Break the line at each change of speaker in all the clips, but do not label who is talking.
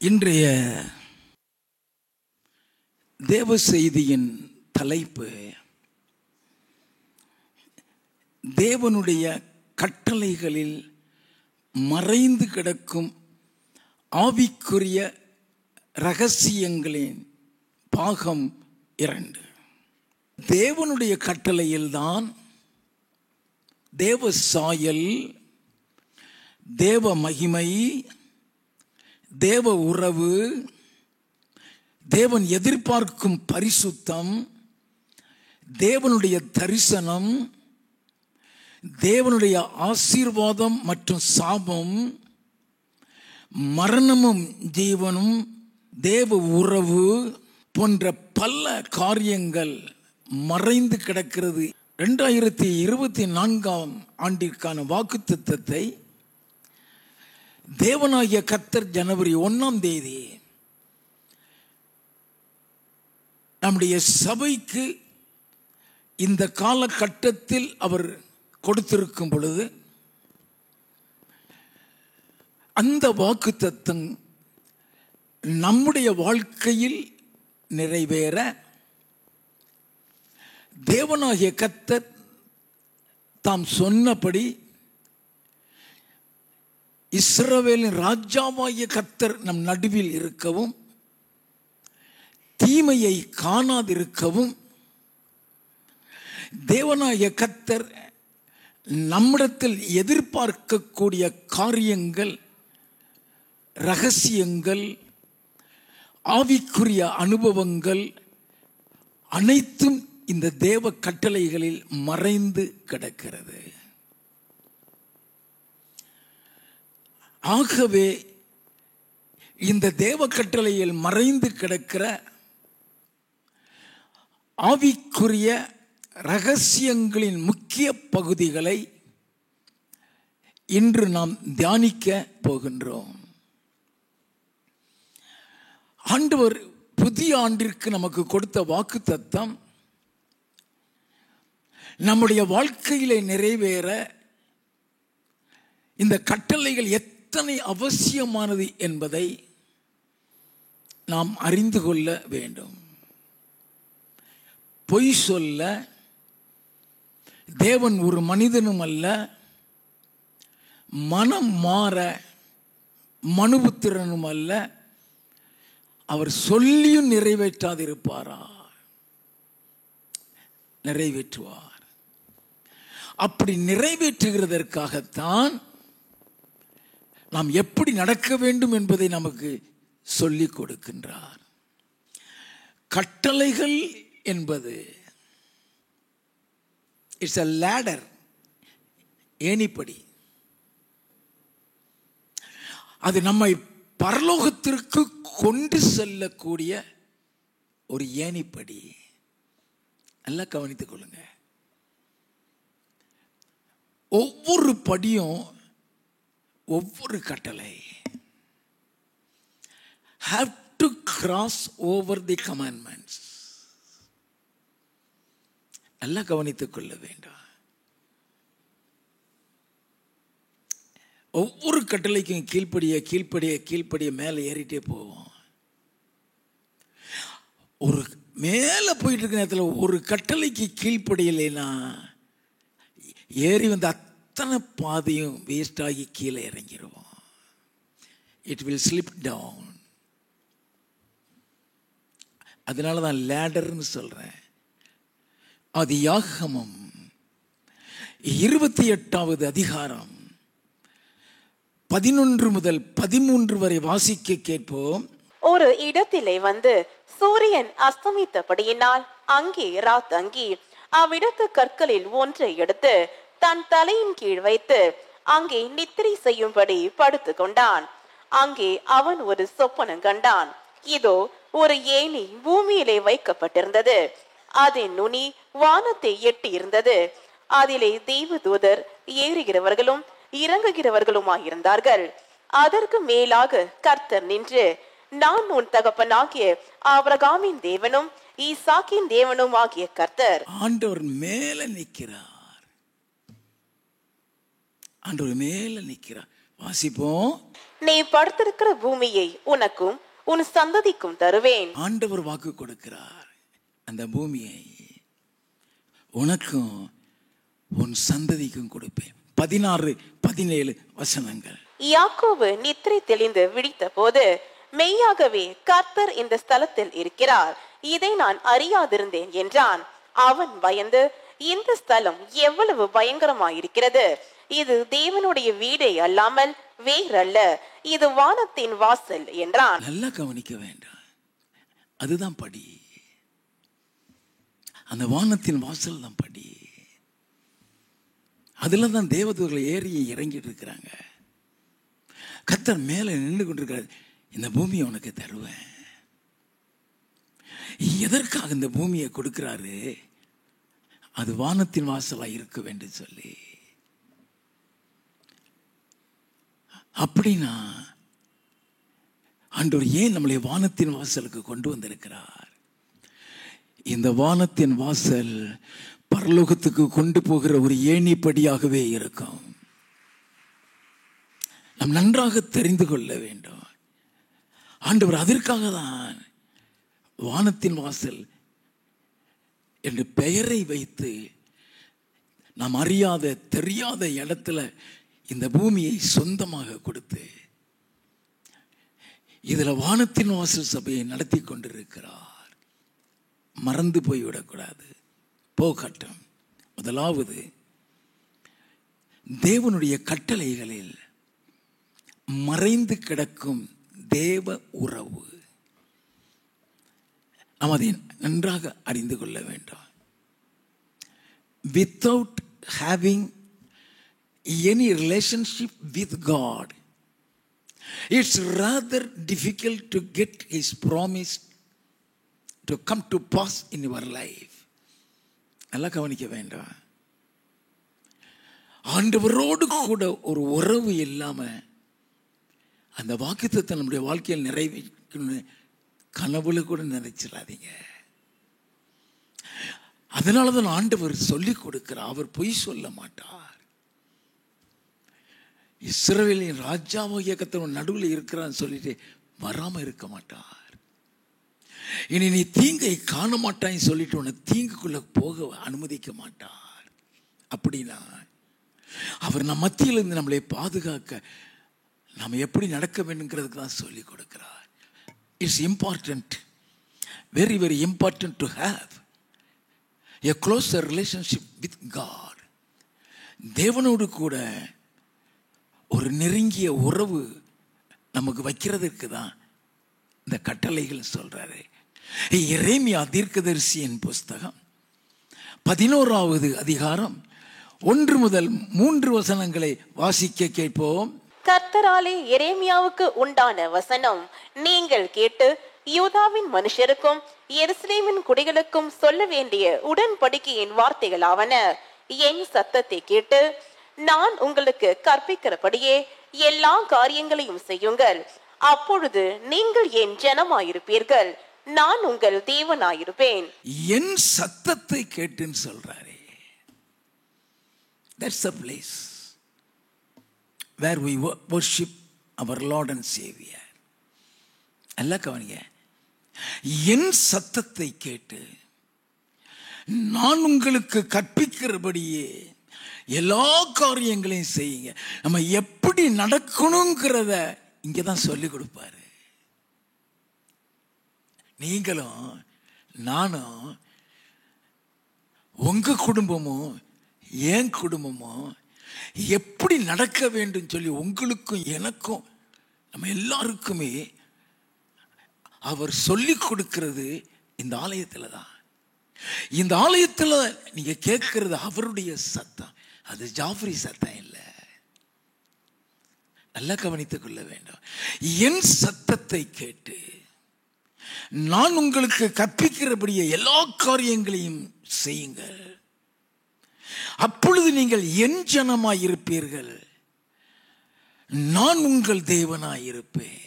இன்றைய தேவ செய்தியின் தலைப்பு தேவனுடைய கட்டளைகளில் மறைந்து கிடக்கும் ஆவிக்குரிய இரகசியங்களின் பாகம் 2. தேவனுடைய கட்டளையில்தான் தேவ சாயல், தேவ மகிமை, தேவ உறவு, தேவன் எதிர்பார்க்கும் பரிசுத்தம், தேவனுடைய தரிசனம், தேவனுடைய ஆசீர்வாதம் மற்றும் சாபம், மரணமும் ஜீவனும், தேவ உறவு போன்ற பல காரியங்கள் மறைந்து கிடக்கிறது. 2024 ஆண்டிற்கான வாக்குத்தத்தத்தை தேவனாகிய கர்த்தர் ஜனவரி 1 நம்முடைய சபைக்கு இந்த காலகட்டத்தில் அவர் கொடுத்திருக்கும் பொழுது அந்த வாக்குத்தத்தம் நம்முடைய வாழ்க்கையில் நிறைவேற தேவனாகிய கர்த்தர் தாம் சொன்னபடி இஸ்ரவேலின் ராஜாவாகிய கர்த்தர் நம் நடுவில் இருக்கவும், தீமையை காணாதிருக்கவும், தேவனாகிய கர்த்தர் நம்மிடத்தில் எதிர்பார்க்கக்கூடிய காரியங்கள், இரகசியங்கள், ஆவிக்குரிய அனுபவங்கள் அனைத்தும் இந்த தேவ கட்டளைகளில் மறைந்து கிடக்கிறது. ஆகவே இந்த தேவ கட்டளையில் மறைந்து கிடக்கிற ஆவிக்குரிய இரகசியங்களின் முக்கிய பகுதிகளை இன்று நாம் தியானிக்க போகின்றோம். ஆண்டவர் புதிய ஆண்டிற்கு நமக்கு கொடுத்த வாக்குத்தத்தம் நம்முடைய வாழ்க்கையிலே நிறைவேற இந்த கட்டளைகள் எத்தனை அவசியமானது என்பதை நாம் அறிந்து கொள்ள வேண்டும். பொய் சொல்ல தேவன் ஒரு மனிதனும் அல்ல, மனம் மாற மனுபுத்திரனும் அல்ல. அவர் சொல்லியும் நிறைவேற்றாதிருப்பாரா? நிறைவேற்றுவார். அப்படி நிறைவேற்றுகிறதற்காகத்தான் நாம் எப்படி நடக்க வேண்டும் என்பதை நமக்கு சொல்லிக் கொடுக்கின்றார். கட்டளைகள் என்பது இட்ஸ் a ladder, ஏணிப்படி. அது நம்மை பரலோகத்திற்கு கொண்டு செல்லக்கூடிய ஒரு ஏணிப்படி. நல்லா கவனித்துக் கொள்ளுங்க. ஒவ்வொரு படியும் ஒவ்வொரு கட்டளை. have to cross over the commandments. நல்லா கவனித்துக் கொள்ள வேண்டும். ஒவ்வொரு கட்டளைக்கும் கீழ்ப்படிய மேலே ஏறிட்டே போவோம். ஒரு மேலே போயிட்டு இருக்க நேரத்தில் ஒரு கட்டளைக்கு கீழ்ப்படியலைன்னா ஏறி வந்து அத்தனை பாதையும் வேஸ்ட் ஆகி கீழே இறங்கிடுவோம். It will slip down. அதனால தான் லேடர்னு சொல்றேன். ஆதியாகமம் 28வது அதிகாரம் 11 முதல் 13 வரை வாசிக்க கேட்போம்.
ஒரு இடத்திலே வந்து சூரியன் அஸ்தமித்தபடியினால் அங்கே ராத்தங்கி அவ்விடத்து கற்களில் ஒன்றை எடுத்து தன் தலையின் கீழ் வைத்து அங்கே நித்திரை செய்யும்படி படுத்து கொண்டான். அங்கே அவன் ஒரு சொப்பனம் கண்டான். இதோ, ஒரு ஏணி பூமியிலே வைக்கப்பட்டிருந்தது. அதன் நுனி வானத்தை எட்டி இருந்தது. அதிலே தேவதூதர் ஏறுகிறவர்களும் இறங்குகிறவர்களுமாயிருந்தார்கள். அதற்கு மேலாக கர்த்தர் நின்று, நான் உன் தகப்பனாகிய ஆபிரகாமின் தேவனும் ஈசாக்கின் தேவனும் ஆகிய கர்த்தர்.
ஆண்டவர் மேல நிற்கிறார். ஆண்டவர் மேல நிற்கிறார். வாசிப்போம்.
நீ படுத்திருக்கிற பூமியை உனக்கும் உன் சந்ததிக்கும் தருவேன்.
ஆண்டவர் வாக்கு கொடுக்கிறார், அந்த பூமியை உனக்கும் உன் சந்ததிக்கும் கொடுப்பேன். 16, 17 வசனங்கள்.
யாக்கோபு நித்திரை தெளிந்து விழித்த போது, மெய்யாகவே கர்த்தர் இந்த ஸ்தலத்தில் இருக்கிறார், இதை நான் அறியாதிருந்தேன் என்றான். அவன் பயந்து, இந்த ஸ்தலம் எவ்வளவு பயங்கரமாயிருக்கிறது, இது தேவனுடைய வீடே அல்லாமல் வேறல்ல, இது வானத்தின் வாசல் என்றான்.
நல்லா கவனிக்க வேண்டாம், அதுதான் படி, அந்த வானத்தின் வாசல் தான் படி. அதுல தான் தேவதூதர்கள் ஏறி இறங்கிட்டு இருக்கிறாங்க. கர்த்தர் மேல நின்று கொண்டிருக்கிறார், இந்த பூமியை உனக்கு தருவேன். எதற்காக இந்த பூமியை கொடுக்கிறாரு? அது வானத்தின் வாசலா இருக்க வேண்டும் சொல்லி. அப்படின்னா ஆண்டவர் ஏன் நம்மளை வானத்தின் வாசலுக்கு கொண்டு வந்திருக்கிறார்? இந்த வானத்தின் வாசல் பரலோகத்துக்கு கொண்டு போகிற ஒரு ஏணிப்படியாகவே இருக்கும். நாம் நன்றாக தெரிந்து கொள்ள வேண்டும். ஆண்டவர் அதற்காக தான் வானத்தின் வாசல் என்று பெயரை வைத்து நாம் அறியாத தெரியாத இடத்துல இந்த பூமியை சொந்தமாக கொடுத்து இதுல வானத்தின் வாசல் சபையை நடத்தி கொண்டிருக்கிறார். மறந்து போய்விடக்கூடாது. போகட்டும். முதலாவது, தேவனுடைய கட்டளைகளில் மறைந்து கிடக்கும் தேவ உறவு நாம் அதை நன்றாக அறிந்து கொள்ள வேண்டும். Without having any relationship with God, it's rather difficult to get His promise to come to pass in your life. நல்லா கவனிக்க வேண்டாம். ஆண்டவரோடு கூட ஒரு உறவு இல்லாம அந்த வாக்குத்தத்தம் நம்முடைய வாழ்க்கையில் நிறைவேற்றணும்னு கனவுல கூட நினைச்சிடாதீங்க. அதனாலதான் ஆண்டவர் சொல்லிக் கொடுக்கிறார், அவர் பொய் சொல்ல மாட்டார். இஸ்ரவேலின் ராஜாவாகிய கர்த்தர் நடுவில் இருக்கிறான்னு சொல்லிட்டு வராம இருக்க மாட்டார். இனி நீ தீங்கை காண மாட்டான்னு சொல்லிட்டு உன்னை தீங்குக்குள்ள போக அனுமதிக்க மாட்டார். அப்படின்னா அவர் நம் மத்தியில் இருந்து நம்மளை பாதுகாக்க நாம் எப்படி நடக்க வேண்டும்ங்கிறதுக்கு தான் சொல்லி கொடுக்கிறார். It's important, very very important to have a closer relationship with God. தேவனோடு கூட ஒரு நெருங்கிய உறவு நமக்கு வைக்கிறதுக்கு தான் இந்த கட்டளைகள் சொல்றாரு. எரேமியா தீர்க்கதரிசியின் புஸ்தகம் 11வது அதிகாரம் 1 முதல் 3 வசனங்களை வாசிக்க கேட்போம்.
கர்த்தராலே எரேமியாவுக்கு உண்டான வசனம், நீங்கள் கேட்டு யூதாவின் மனுஷருக்கும் எருசலேமின் குடிகளுக்கும் சொல்ல வேண்டிய உடன்படிக்கையின் வார்த்தைகளாவன. என் சத்தத்தை கேட்டு நான் உங்களுக்கு கற்பிக்கிறபடியே எல்லா காரியங்களையும் செய்யுங்கள். அப்பொழுது நீங்கள் என் ஜனமாயிருப்பீர்கள், நான் உங்கள் தேவனாயிருப்பேன்.
என் சத்தத்தை கேட்டுன்னு சொல்றாரு. That's the place where we worship our Lord and Savior. எல்லாம் கவனிங்க. என் சத்தத்தை கேட்டு நான் உங்களுக்கு கற்பிக்கிறபடியே எல்லா காரியங்களையும் செய்யுங்க. நம்ம எப்படி நடக்கணுங்கிறத இங்கதான் சொல்லி கொடுப்பாரு. நீங்களும் நானும் உங்க குடும்பமும் என் குடும்பமும் எப்படி நடக்க வேண்டும் சொல்லி உங்களுக்கும் எனக்கும் நம்ம எல்லாருக்குமே அவர் சொல்லி கொடுக்கிறது இந்த ஆலயத்துல தான். இந்த ஆலயத்துல நீங்க கேட்கிறது அவருடைய சத்தம், அது ஜாஃப்ரி சத்தம் இல்லை. நல்லா கவனித்துக் கொள்ள வேண்டும். என் சத்தத்தை கேட்டு நான் உங்களுக்கு கற்பிக்கிறபடியே எல்லா காரியங்களையும் செய்யுங்கள், அப்பொழுது நீங்கள் என் ஜனமாயிருப்பீர்கள், நான் உங்கள் தேவனாயிருப்பேன்.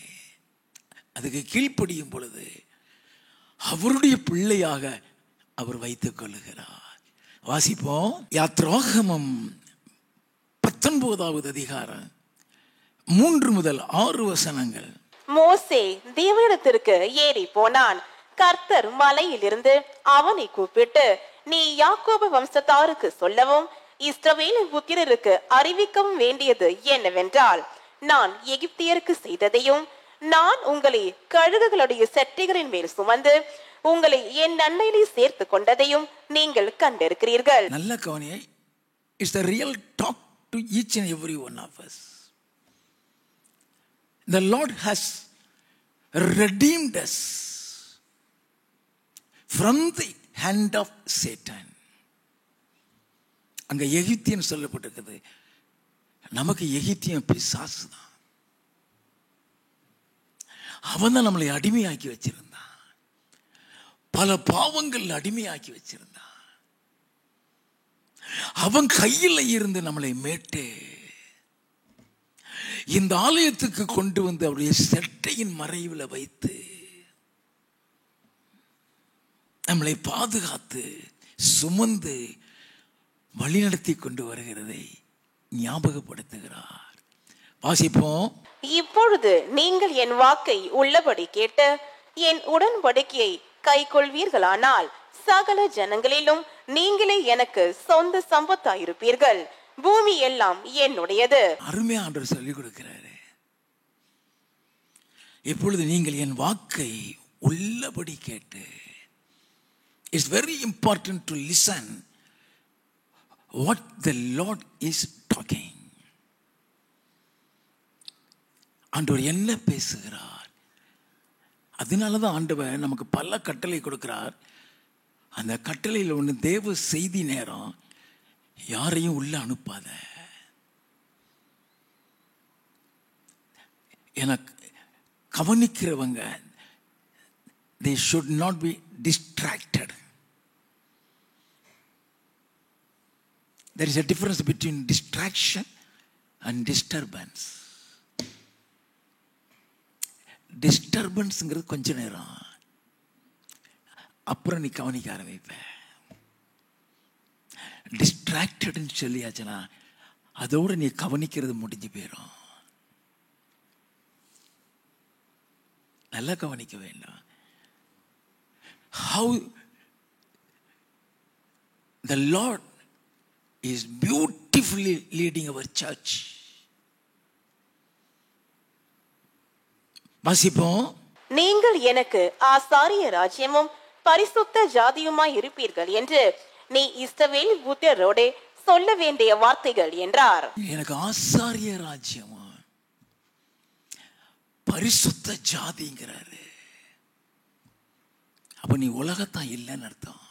அதுக்கு கீழ்ப்படியும் பொழுது அவருடைய பிள்ளையாக அவர் வைத்துக் கொள்ளுகிறார். வாசிப்போம். யாத்ராகமம் 19வது அதிகாரம் 3 முதல் 6 வசனங்கள்.
மோசே தேவனிடத்திற்கு ஏறி போனான். கர்த்தர் மலையிலிருந்து அவனை கூப்பிட்டு, நீ யாக்கோபு வம்சத்தாருக்கு சொல்லவும் இஸ்ரவேலின் புத்திரருக்கு அறிவிக்கவும் வேண்டியது என்னவென்றால், நான் எகிப்தியருக்கு செய்ததையும் நான் உங்களை கழுகுகளுடைய செட்டைகளின் மேல் சுமந்து உங்களை என் அண்டையிலே சேர்த்து கொண்டதையும் நீங்கள் கண்டிருக்கிறீர்கள்.
நல்ல கவனியை. It's the real talk to each and every one of us. The Lord has redeemed us from the hand of Satan. அங்க எகிப்தியன் சொல்லப்பட்டிருக்குது. நமக்கு எகிப்தியன் பிசாசு தான். அவன் தான் நம்மளை அடிமையாக்கி வச்சிருந்தான். பல பாவங்கள் அடிமையாக்கி வச்சிருந்தான். அவன் கையில் இருந்து நம்மளை மீட்டு இந்த ஆலயத்துக்கு கொண்டு வந்து அவருடைய செட்டையின் மறைவில் வைத்து நம்மளை பாதுகாத்து சுமந்து வழிநடத்தி கொண்டு வருகிறதை ஞாபகப்படுத்துகிறார். வாசிப்போம்.
இப்பொழுது நீங்கள் என் வாக்கை உள்ளபடி கேட்டு என் உடன்படிக்கையை கை கொள்வீர்களானால் சகல ஜனங்களிலும் நீங்களே எனக்கு சொந்த சம்பத்தாயிருப்பீர்கள். பூமி எல்லாம் என்னுடையது.
அருமையா ஆண்டவர் சொல்லிக் கொடுக்கிறாரு. இப்பொழுது நீங்கள் என் வாக்கை உள்ளபடி கேட்டு. It's very important to listen what the Lord is talking. ஆண்டவர் என்ன பேசுகிறார்? அதனாலதான் ஆண்டவர் நமக்கு பல கட்டளை கொடுக்கிறார். அந்த கட்டளையில் ஒன்று, தேவ செய்தி நேரம் யாரையும் உள்ள அனுப்பாத. எனக்கு கவனிக்கிறவங்க they should not be distracted. There is a difference between distraction and disturbance. டிஸ்டர்பன்ஸ்ங்கிறது கொஞ்ச நேரம், அப்புறம் நீ கவனிக்க ஆரம்பிப்ப. டிஸ்ட்ராக்டட்னு சொல்லியாச்சுன்னா அதோடு நீ கவனிக்கிறது முடிஞ்சு போயிடும். நல்லா கவனிக்க வேண்டும். How the Lord is beautifully leading our church. வாசிப்போம்.
நீங்கள் எனக்கு ஆசாரிய ராஜ்யமும் பரிசுத்த ஜாதியுமாய் இருப்பீர்கள் என்று நீ இஸ்ரவேல் புத்திரரோடே சொல்ல வேண்டிய வார்த்தைகள் என்றார்.
எனக்கு ஆசாரிய ராஜ்யமும் பரிசுத்த ஜாதிங்கிறாரு. அப்ப நீ உலகத்தான் இல்லைன்னு அர்த்தம்.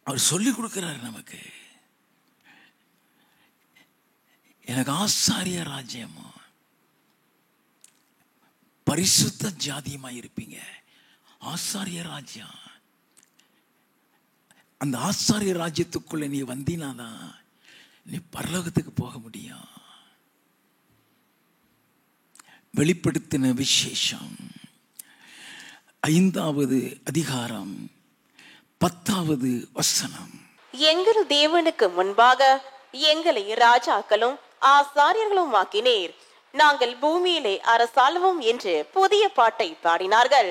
அவர் சொல்லி கொடுக்கிறாரு நமக்கு. எனக்கு ஆசாரிய ராஜ்யமும் பரிசுத்த ஜாதியுமாய் இருப்பீங்க. ஆசாரிய ராஜ்யம். அந்த ஆசாரிய ராஜ்யத்துக்குள்ள நீ வந்தினாதான் நீ பரலோகத்துக்கு போக முடியும். வெளிப்படுத்தின விசேஷம் 5வது அதிகாரம் 10வது வசனம்.
எங்கள் தேவனுக்கு முன்பாக எங்களை ராஜாக்களும் ஆசாரியர்களும் ஆக்கினீர், நாங்கள் பூமியிலே அரசாளுவோம் என்று புதிய பாட்டை பாடினார்கள்.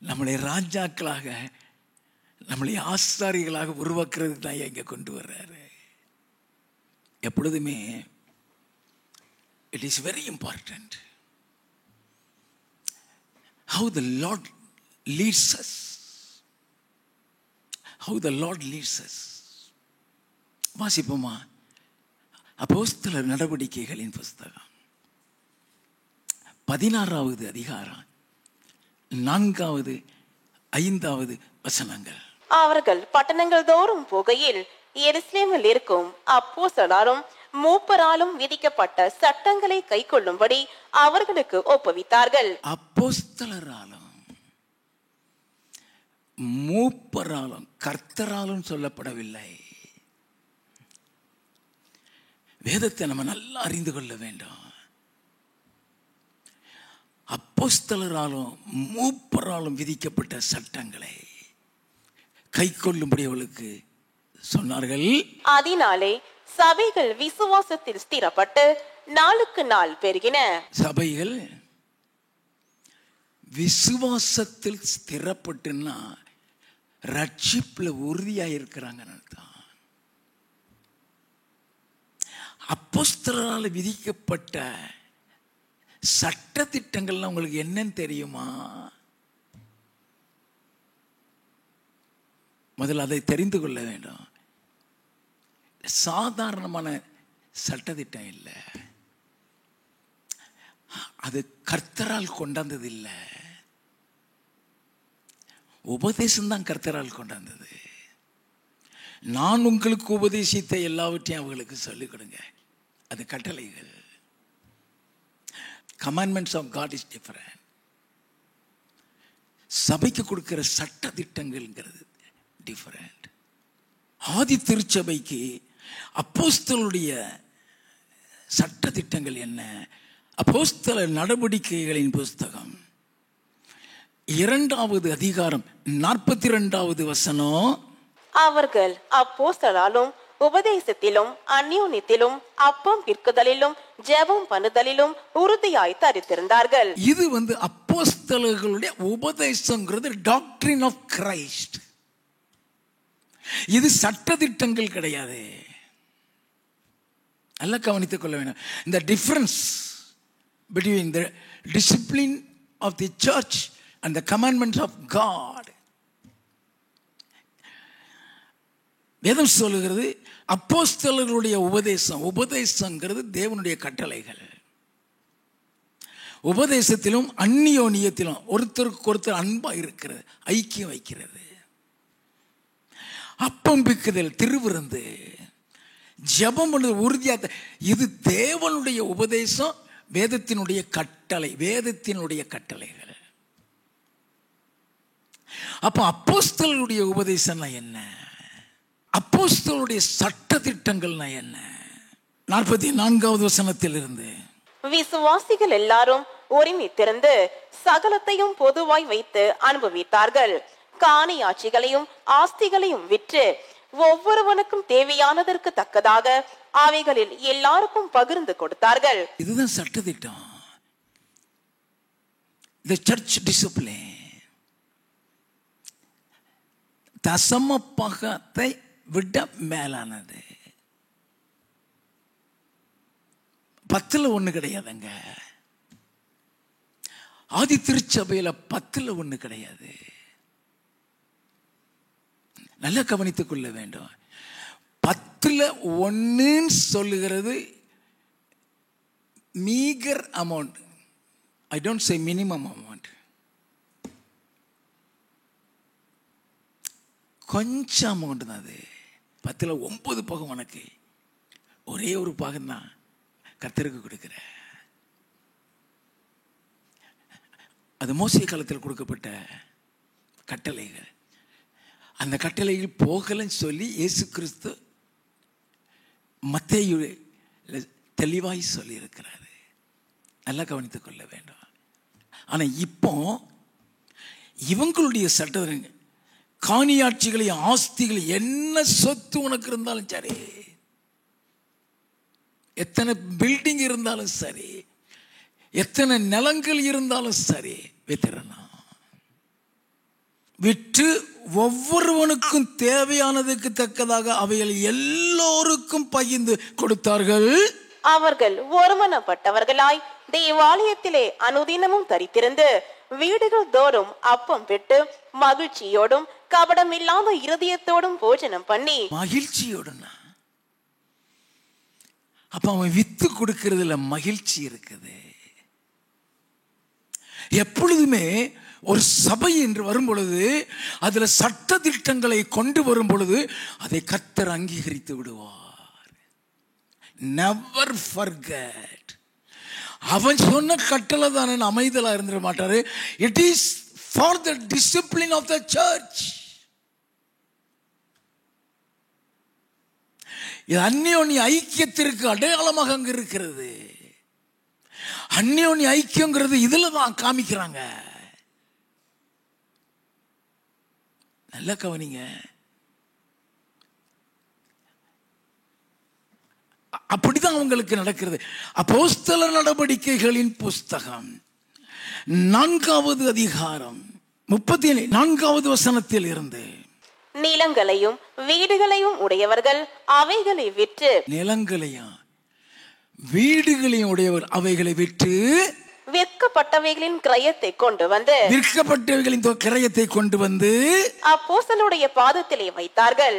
நம்மளை ராஜாக்களாக நம்மளை ஆசாரிகளாக உருவாக்குறது தான் எங்க கொண்டு வர்றாரு. எப்பொழுதுமே it is very important how the Lord leads us. How the Lord leads us. வாசிப்போமா? அப்போஸ்தலர் நடவடிக்கைகளின் புஸ்தகம் 16வது அதிகாரம் 4வது 5வது வசனங்கள்.
அவர்கள் பட்டணங்கள் தோறும் போகையில் எருசலேமில் இருக்கும் அப்போஸ்தலரும் மூப்பராலும் விதிக்கப்பட்ட சட்டங்களை கைக்கொள்ளும்படி அவர்களுக்கு ஒப்புவித்தார்கள்.
அப்போஸ்தலராலும் மூப்பராலும் கர்த்தராலும் சொல்லப்படவில்லை. வேதத்தை நம்ம நல்லா அறிந்து கொள்ள வேண்டும். அப்போஸ்தலராலும் மூப்பராலும் விதிக்கப்பட்ட சட்டங்களை கைக்கொள்ளும்படி அவளுக்கு சொன்னார்கள்.
அதனாலே சபைகள் விசுவாசத்தில் ஸ்திரப்பட்டு நாளுக்கு நாள் பெருகின.
சபைகள் விசுவாசத்தில் ஸ்திரப்பட்டுன்னா ரட்சிப்புல உறுதியாக இருக்கிறாங்கன்னு அர்த்தம். அப்போஸ்தலரால் விதிக்கப்பட்ட சட்ட திட்டங்கள்லாம் உங்களுக்கு என்னன்னு தெரியுமா? முதல்ல அதை தெரிந்து கொள்ள வேண்டும். சாதாரணமான சட்டத்திட்டம் இல்லை, அது கர்த்தரால் கொண்டாந்தது இல்லை, உபதேசம்தான் கர்த்தரால் கொண்டாந்தது. நான் உங்களுக்கு உபதேசித்த எல்லாவற்றையும் அவர்களுக்கு சொல்லிக் கொடுங்க, அது கட்டளைகள். commandments of God is different. சபைக்கு கொடுக்கிற சட்ட திட்டங்கள்ங்கிறது டிஃபரெண்ட். ஆதி திருச்சபைக்கு அப்போஸ்தலருடைய சட்ட திட்டங்கள் என்ன? அப்போஸ்தல நடவடிக்கைகளின் புஸ்தகம் 2வது அதிகாரம் 42வது வசனம்.
அவர்கள் அப்போஸ்தலராலும் உபதேசத்திலும் அந்யோன்யத்திலும் அப்பம் பிற்குதலிலும் ஜெபம் பண்ணுதலிலும் உறுதியாய் தரித்திருந்தார்கள்.
இது அப்போஸ்தலர்களுடைய உபதேசங்கிறது டாக்ட்ரின் ஆஃப் கிரைஸ்ட். இது சட்டதிட்டங்கள் கிடையாது. நல்லா கவனித்துக் கொள்ள வேண்டும். இந்த difference between the discipline of the church and the commandments of God. வேதம் சொல்லுகிறது அப்போஸ்தலர்களுடைய உபதேசங்கிறது தேவனுடைய கட்டளைகள். உபதேசத்திலும் அந்நியோனியத்திலும் ஒருத்தருக்கு ஒருத்தர் அன்பா இருக்கிறது, ஐக்கியம் வைக்கிறது, அப்பம் பிக்குதல், திருவிருந்து, ஜெபம் பண்ணது உறுதியாக. இது தேவனுடைய உபதேசம், வேதத்தினுடைய கட்டளை, வேதத்தினுடைய கட்டளைகள். அப்ப அப்போஸ்தலருடைய உபதேசம்னா என்ன? அப்போஸ்தலருடைய சட்ட திட்டங்கள்னா என்ன? 44வது வசனத்தில் இருந்து,
விசுவாசிகள் எல்லாரும் ஒருமித்திருந்து சகலத்தையும் பொதுவாய் வைத்து அனுபவித்தார்கள். காணியாட்சிகளையும் ஆஸ்திகளையும் விற்று ஒவ்வொருவனுக்கும் தேவையானதற்கு தக்கதாக அவைகளில் எல்லாருக்கும் பகிர்ந்து கொடுத்தார்கள்.
இதுதான் சட்ட திட்டம். The church discipline. தசம பாகத்தை விட மேலானது. 10ல் 1 கிடையாதுங்க. ஆதி திருச்சபையில 10ல் 1 கிடையாது. நல்லா கவனித்துக் கொள்ள வேண்டும். 10ல் 1 சொல்லுகிறது meagre amount. I don't say minimum amount. கொஞ்சம் அமௌண்ட் தான் அது. 10ல் 9 பாகம் உனக்கு, ஒரே ஒரு பாகம் தான் கர்த்தருக்கு கொடுக்கிற. அது மோசே காலத்தில் கொடுக்கப்பட்ட கட்டளைகள். அந்த கட்டளைகள் போகலன்னு சொல்லி இயேசு கிறிஸ்து மத்தேயு தெளிவாய் சொல்லி இருக்கிறாரு. நல்லா கவனித்துக் கொள்ள வேண்டும். ஆனா இப்போ இவங்களுடைய சட்ட காணியாட்சிகளையும் ஆஸ்திகளையும், என்ன சொத்து உனக்கு இருந்தாலும் சரி, எத்தனை பில்டிங் இருந்தாலும் சரி, எத்தனை நிலங்கள் இருந்தாலும் சரி, விற்று ஒவ்வொருவனுக்கும் தேவையானதுக்கு தக்கதாக அவைகள் எல்லோருக்கும் பகிர்ந்து கொடுத்தார்கள்.
அவர்கள் ஒருமனப்பட்டவர்களாய் தேவாலயத்திலே அனுதினமும் தரித்திருந்து வீடுகள் தோறும் அப்பம் விட்டு மகிழ்ச்சியோடும் கபடம் இல்லாத இருதயத்தோடும் போஜனம் பண்ணி.
மகிழ்ச்சியோடும். அப்ப அவன் வித்து கொடுக்கிறதுல மகிழ்ச்சி இருக்குது. எப்பொழுதுமே ஒரு சபை என்று வரும் பொழுது, அதுல சட்ட திட்டங்களை கொண்டு வரும் பொழுது அதை கர்த்தர் அங்கீகரித்து விடுவார். Never forget. அவன் சொன்ன கட்டளை தானே அமைதலா இருந்துட மாட்டாரு. It is for the discipline of the church. இது அந்யோன்ய ஐக்கியத்திற்கு அடையாளமாக அங்க இருக்கிறது. அந்யோன்ய ஐக்கியங்கிறது இதுல தான் காமிக்கிறாங்க. நல்லா கவனிங்க. அப்படிதான் அவங்களுக்கு நடக்கிறது. அப்போஸ்தலர் நடவடிக்கைகளின் புஸ்தகம் 4வது அதிகாரம் 34வது வசனத்தில் இருந்து,
நிலங்களையும் வீடுகளையும் உடையவர்கள் அவைகளை விற்று,
நிலங்களையும் வீடுகளையும் உடையவர் அவைகளை விற்று,
விற்கப்பட்டவைகளின் கிரயத்தை கொண்டு வந்து,
விற்கப்பட்டவைகளின் கிரயத்தை கொண்டு வந்து
அப்போஸ்தலருடைய பாதத்திலே வைத்தார்கள்.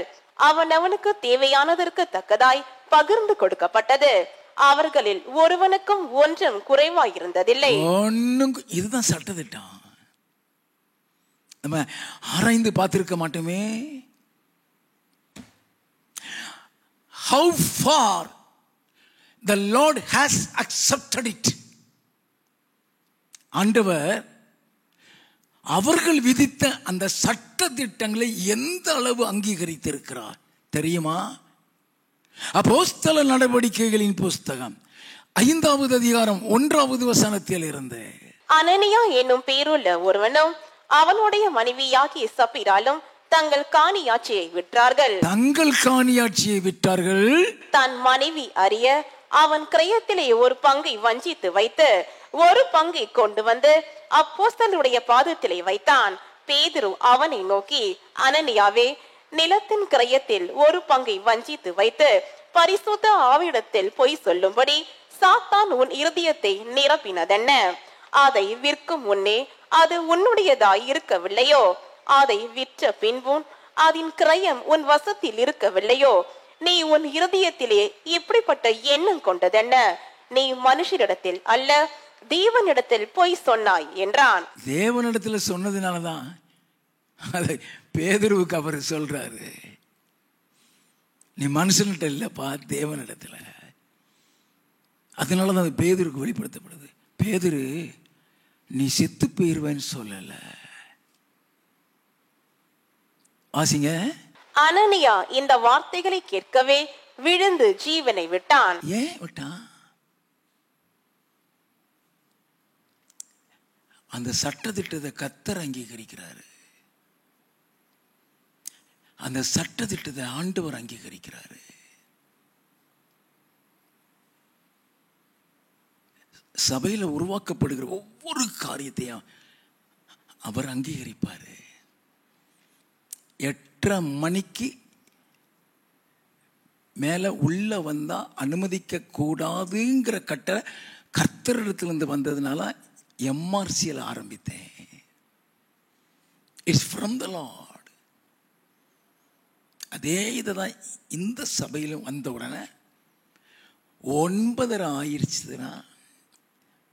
அவனவனுக்கு தேவையானதற்கு தக்கதாய் பகிர்ந்து கொடுக்கப்பட்டது. அவர்களில் ஒருவனுக்கும் ஒன்றும் குறைவாயிருந்ததில்லை.
இதுதான் சட்டத்திட்டம். நம்ம ஆராய்ந்து பார்த்திருக்க மாட்டோமே. How far the Lord has accepted it. ஆண்டவர் அவர்கள் விதித்த அந்த சட்ட திட்டங்களை எந்த அளவு அங்கீகரித்திருக்கிறார் தெரியுமா? அப்போஸ்தல நடவடிக்கைகளின் புஸ்தகம் 5வது அதிகாரம் 1வது வசனத்தில் இருந்து,
அனனியா என்னும் பேருள்ள ஒருவனும் அவனுடைய மனைவியாகிய சப்பீராலும் தங்கள் காணியாட்சியை விற்றார்கள். தன் மனைவி அறிய அவன் கிரயத்திலே ஒரு பங்கை வஞ்சித்து வைத்து ஒரு பங்கை கொண்டு வந்து அப்போஸ்தலருடைய பாதத்திலே வைத்தான். பேதுரு அவனை நோக்கி, அனனியாவே, நிலத்தின் கிரயத்தில் ஒரு பங்கை வஞ்சித்து வைத்து பரிசுத்த ஆவிடத்தில் பொய் சொல்லும்படி சாத்தான் உன் இருதயத்தை நிரப்பினதென்ன? அதை விற்கும் முன்னே அது உன்னுடையதாய் இருக்கவில்லையோ? அதை விற்ற பின்பும் அதன் கிரயம் உன் வசத்தில் இருக்கவில்லையோ? நீ உன் இருதயத்திலே இப்படிப்பட்ட எண்ணம் கொண்டதென்ன? நீ மனுஷரிடத்தில் அல்ல, தேவனிடத்தில் பொய் சொன்னாய் என்றான்.
தேவனிடத்தில் சொன்னதுனாலதான் அதை பேதுருவுக்கு அவர் சொல்றாரு, நீ மனுஷன்கிட்ட இல்லப்பா, தேவனிடத்துல. அதனாலதான் அது பேதுருக்கு வெளிப்படுத்தப்படுது. பேதுரு, நீ செத்து போயிருவேன்னு சொல்லல. ஆசிங்க.
அனனியா இந்த வார்த்தைகளை கேட்கவே விழுந்து ஜீவனை விட்டான்.
ஏன் விட்டான்? அந்த சட்டத்திட்டத்தை கர்த்தர் அங்கீகரிக்கிறாரு. அந்த சட்டத்திட்டத்தை ஆண்டவர் அங்கீகரிக்கிறாரு. சபையில உருவாக்கப்படுகிற ஒவ்வொரு காரியத்தையும் அவர் அங்கீகரிப்பாரு. 8:30 மணிக்கு மேல உள்ள வந்தா அனுமதிக்க கூடாதுங்கிற கட்டளை கர்த்தரிடத்திலிருந்து வந்ததுனால எம்ஆர்சியில் ஆரம்பித்தேன். It's from the Lord. அதே இதுதான் இந்த சபையிலும் வந்த உடனே 9:30 ஆயிடுச்சுன்னா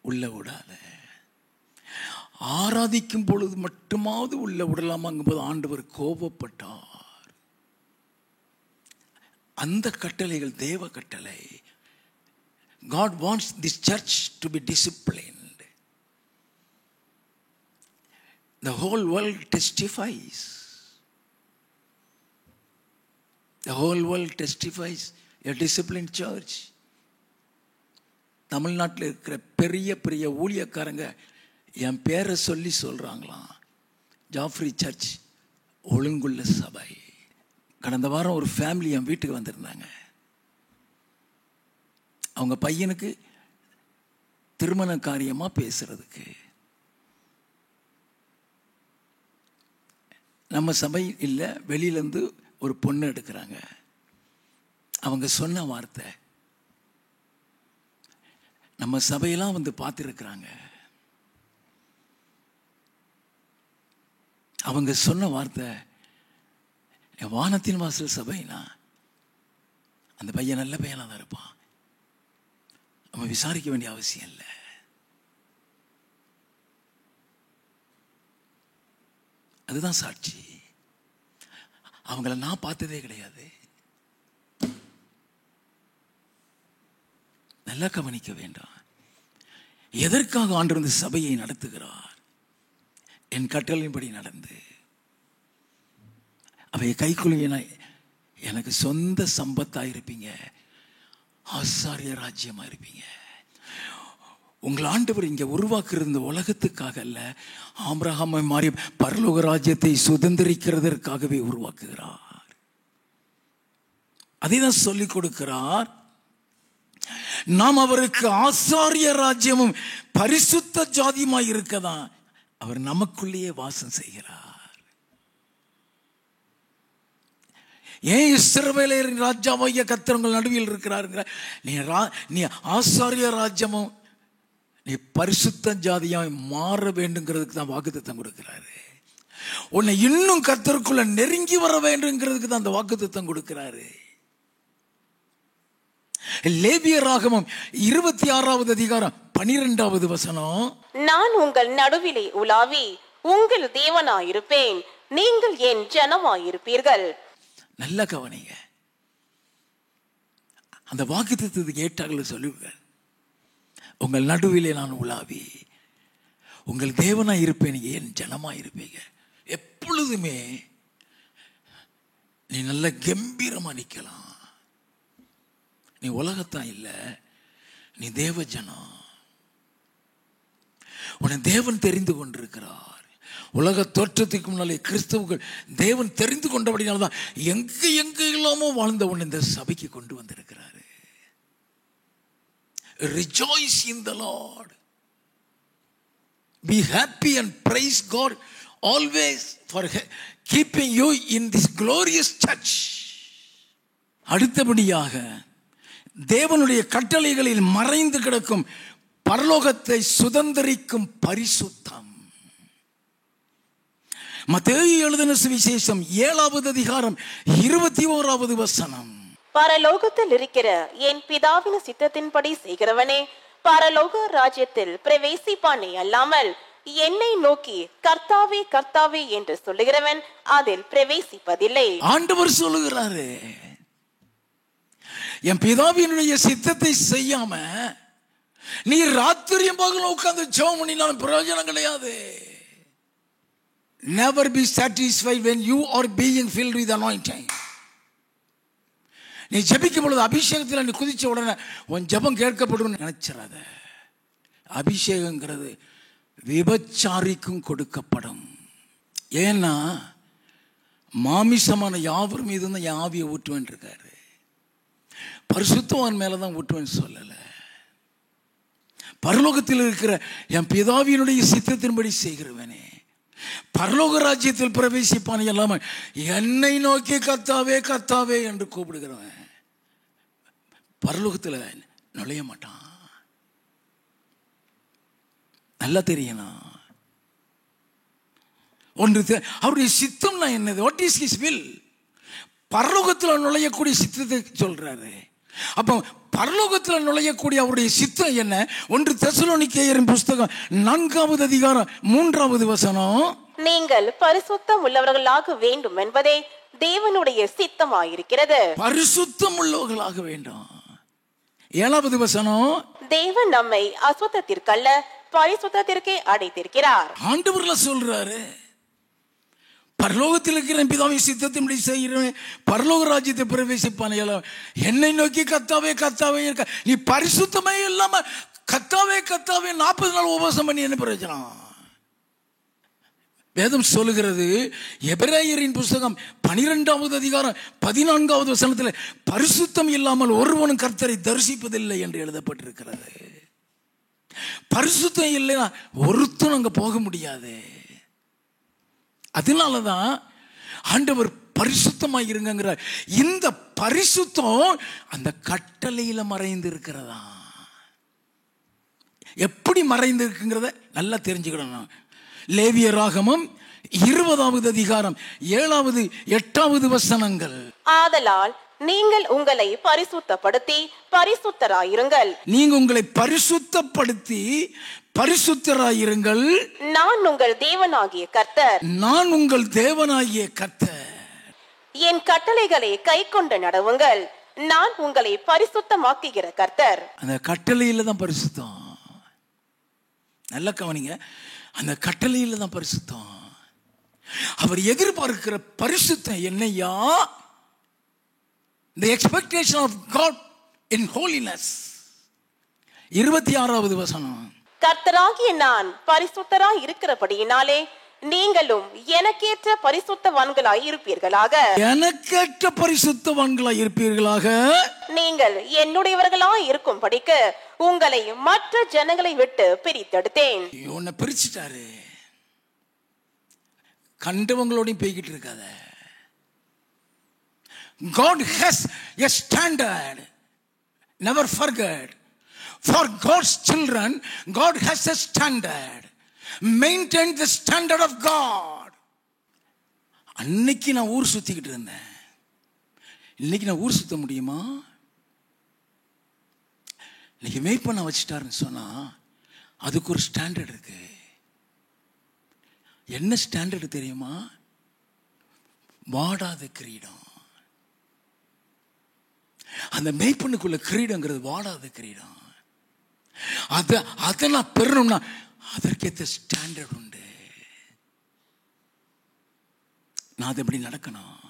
உள்ள விடாத. ஆராதிக்கும் பொழுது மட்டுமாவது உள்ள விடலாமாங்கும்போது ஆண்டவர் கோபப்பட்டார். அந்த கட்டளைகள் தேவ கட்டளை. God wants this church to be disciplined. The whole world testifies. The whole world testifies a disciplined church. தமிழ்நாட்டில் இருக்கிற பெரிய பெரிய ஊழியக்காரங்க என் பேரை சொல்லி சொல்றாங்களாம், ஜாஃப்ரி சர்ச் ஒழுங்குள்ள சபை. கடந்த வாரம் ஒரு ஃபேமிலி என் வீட்டுக்கு வந்திருந்தாங்க. அவங்க பையனுக்கு திருமண காரியமா பேசுறதுக்கு. நம்ம சபை இல்லை, வெளியிலேருந்து ஒரு பொண்ணு எடுக்கிறாங்க. அவங்க சொன்ன வார்த்தை, நம்ம சபையெல்லாம் வந்து பார்த்துருக்குறாங்க. அவங்க சொன்ன வார்த்தை, வானத்தின் வாசல் சபைனா அந்த பையன் நல்ல பையனாக தான் இருப்பான், நம்ம விசாரிக்க வேண்டிய அவசியம் இல்லை. அதுதான் சாட்சி. அவங்கள நான் பார்த்ததே கிடையாது. நல்லா கவனிக்க வேண்டாம். எதற்காக ஆண்டவர் இந்த சபையை நடத்துகிறார்? என் கட்டளையின்படி நடந்து அவை கைக்குள்ள எனக்கு சொந்த சம்பத்தாக இருப்பீங்க, ஆசாரிய ராஜ்யமா இருப்பீங்க. உங்கள் ஆண்டவர் இங்கே உருவாக்குறது இந்த உலகத்துக்காக அல்ல, ஆபிரகாமை மாறி பரலோக ராஜ்யத்தை சுதந்திரிக்கிறதற்காகவே உருவாக்குகிறார். அதை தான் சொல்லிக் கொடுக்கிறார். நாம் அவருக்கு ஆசாரிய ராஜ்யமும் பரிசுத்த ஜாதியுமாய் இருக்கதான் அவர் நமக்குள்ளேயே வாசம் செய்கிறார். ஏன் இஸ்ரவேலரின் ராஜாவாகிய கர்த்தர் உங்கள் நடுவில் இருக்கிறாருங்கிற? நீ ஆசாரிய ராஜ்யமும் நீ பரிசுத்த ஜாதியாய் மாற வேண்டுங்கிறதுக்கு தான் வாக்குத்தத்தம் கொடுக்கிறாரு. உன்னை இன்னும் கர்த்தருக்குள்ள நெருங்கி வர வேண்டுங்கிறதுக்கு தான் அந்த வாக்குத்தத்தம் கொடுக்கிறாரு. லேவியராகமம் 26வது அதிகாரம் 12வது வசனம்,
நான் உங்கள் நடுவிலே உலாவி உங்கள் தேவனாயிருப்பேன், நீங்கள் என் ஜனமாயிருப்பீர்கள்.
நல்ல கவனிங்க, அந்த வாக்குத்தத்தத்துக்கு ஏற்றார்கள் சொல்லுவார், உங்கள் நடுவிலே நான் உலாவி உங்கள் தேவனாய் இருப்பேன், என் ஜனமாய் இருப்பீங்க. எப்பொழுதுமே நீ நல்ல கம்பீரமா நிக்கலாம். நீ உலகத்தான் இல்ல, நீ தேவ ஜனம். உன்னை தேவன் தெரிந்து கொண்டிருக்கிறார். உலக தோற்றத்துக்கு முன்னாலே கிறிஸ்தவர்கள் தேவன் தெரிந்து கொண்டபடினால்தான் எங்க இல்லாமோ வாழ்ந்த உன்னை இந்த சபைக்கு கொண்டு வந்திருக்கிறாரு. Rejoice in the Lord. Be happy and praise God always for keeping you in this glorious church. அடுத்தபடியாக தேவனுடைய கட்டளைகளில் மறைந்து கிடக்கும் பரலோகத்தை சுதந்தரிக்கும் பரிசுத்தம். மத்தேயு எழுதின சுவிசேஷம் 7வது அதிகாரம் 21வது வசனம்,
பரலோகத்தில் இருக்கிற என் பிதாவின் சித்தத்தின்படி செய்கிறவனே பரலோக ராஜ்யத்தில் பிரவேசிப்பானே அல்லாமல் என்னை நோக்கி கர்த்தாவே கர்த்தாவே என்று சொல்லுகிறவன் அதில் பிரவேசிப்பதில்லை. ஆண்டவர்
சொல்லுகிறாரு, என் பிதாவினுடைய சித்தத்தை செய்யாம நீ ராத்திரியும் பகலும் உட்கார்ந்து ஜெபம் பண்ணினாலும் பிரயோஜனம் கிடையாது. Never be satisfied when you are being filled with anointing. நீ ஜெபிக்கும் பொழுது அபிஷேகத்தில் நீ குதிச்ச உடனே உன் ஜெபம் கேட்கப்படும் நினைச்சிடாத. அபிஷேகங்கிறது விபச்சாரிக்கும் கொடுக்கப்படும். ஏன்னா மாமிசமான யாவர் மீது தான் என் ஆவியை ஊற்றுவேன் இருக்காரு. பரிசுத்தவான் மேலதான் ஊற்றுவேன் சொல்லல. பரலோகத்தில் இருக்கிற என் பிதாவினுடைய சித்தத்தின்படி செய்கிறவனே பரலோக ராஜ்யத்தில் பிரவேசிப்பானே இல்லாம என்னை நோக்கி கர்த்தாவே கர்த்தாவே என்று கூப்பிடுகிறவன் பரலோகத்தில் நுழைய மாட்டான். நல்லா தெரியணும். ஒன்று அவருடைய சித்தம்னா என்னது? What is his will? பரலோகத்தில் நுழையக்கூடிய சித்தத்தை சொல்றாரு. அப்போ பரலோகத்தில் நுழையக்கூடிய அவருடைய சித்தம் என்ன? 1 தெசலோனிக்கேயரின் புஸ்தகம் 4வது அதிகாரம் 3வது வசனம்,
நீங்கள் பரிசுத்தம் உள்ளவர்களாக வேண்டும் என்பதே தேவனுடைய சித்தமாயிருக்கிறது.
பரிசுத்தம் உள்ளவர்களாக வேண்டும். 7வது வசனம்,
தேவன் நம்மை அசுத்தத்திற்கல்ல பரிசுத்தத்திற்கே அடைத்திருக்கிறார்.
ஆண்டவர்ல சொல்றாரு, பரலோகத்தில் இருக்கிற பிதாவின் சித்தத்தின்படி செய்கிறேன் பரலோக ராஜ்யத்தை பிரவேசிப்பானே. என்னை நோக்கி கர்த்தாவே கர்த்தாவே, நீ பரிசுத்தமே இல்லாம கர்த்தாவே கர்த்தாவே 40 நாள் உபவாசம் பண்ணி என்ன பிரயோஜனம்? வேதம் சொல்லுகிறது, எபிரேயரின் புஸ்தகம் 12வது அதிகாரம் 14வது வசனத்தில் பரிசுத்தம் இல்லாமல் ஒருவனும் கர்த்தரை தரிசிப்பதில்லை என்று எழுதப்பட்டிருக்கிறது. பரிசுத்தம் இல்லைன்னா ஒருத்தனும் அங்க போக முடியாது. அதனாலதான் ஆண்டவர் பரிசுத்தமாக இருங்கிறார். இந்த பரிசுத்தம் அந்த கட்டளையில மறைந்து இருக்கிறதா? எப்படி மறைந்து இருக்குங்கிறத நல்லா தெரிஞ்சுக்கணும். லேவியராகமம் 20வது அதிகாரம் 7வது 8வது வசனங்கள்,
ஆதலால் நீங்கள் உங்களை பரிசுத்தப்படுத்தி பரிசுத்தராயிருங்கள்.
நீங்க உங்களை பரிசுத்தப்படுத்தி பரிசுத்தராயிருங்கள்.
நான் உங்கள் தேவனாகிய கர்த்தர்.
நான் உங்கள் தேவனாகிய கர்த்தர்.
என் கட்டளைகளை கைக்கொண்டு நடவுங்கள். நான் உங்களை பரிசுத்தமாக்குகிற கர்த்தர்.
அந்த கட்டளையில தான் பரிசுத்தம். நல்ல கவனிங்க, அந்த கட்டளையில தான் பரிசுத்தம். அவர் எதிர்பார்க்கிற பரிசுத்தம் என்னையா? The expectation of God in holiness. 26வது வசனம்,
கர்த்தராகிய நான் பரிசுத்தராய் இருக்கிறபடியினாலே நீங்களும் எனக்கேற்ற பரிசுத்தவான்களாய் இருப்பீர்களாக.
எனக்கேற்ற பரிசுத்தவான்களாய் இருப்பீர்களாக.
நீங்கள் என்னுடையவர்களாய் இருக்கும்படிக்கு உங்களை மற்ற ஜனங்களை விட்டு பிரித்தெடுத்தேன்.
உன்னை பிரிச்சுட்டாரு. கண்டவங்களோடையும் போய்கிட்டு இருக்காத. God has a standard. Never forget. For God's children, God has a standard. Maintain the standard of God. அன்னைக்கு நான் ஊர் சுத்திக்கிட்டு இருந்தேன். இன்னைக்கு நான் ஊர் சுத்த முடியுமா? இன்னைக்கு மேய்ப்பண்ண வச்சுட்டாருன்னு சொன்னா அதுக்கு ஒரு ஸ்டாண்டர்ட் இருக்கு. என்ன ஸ்டாண்டர்டு தெரியுமா? வாடாத கிரீடம். அந்த மேய்ப்பனுக்குள்ள கிரீடங்கிறது வாடாத கிரீடம். அதை நான் பெறணும்னா அதற்கேற்ற ஸ்டாண்டர்ட் உண்டு. நான் அது எப்படி நடக்கணும்?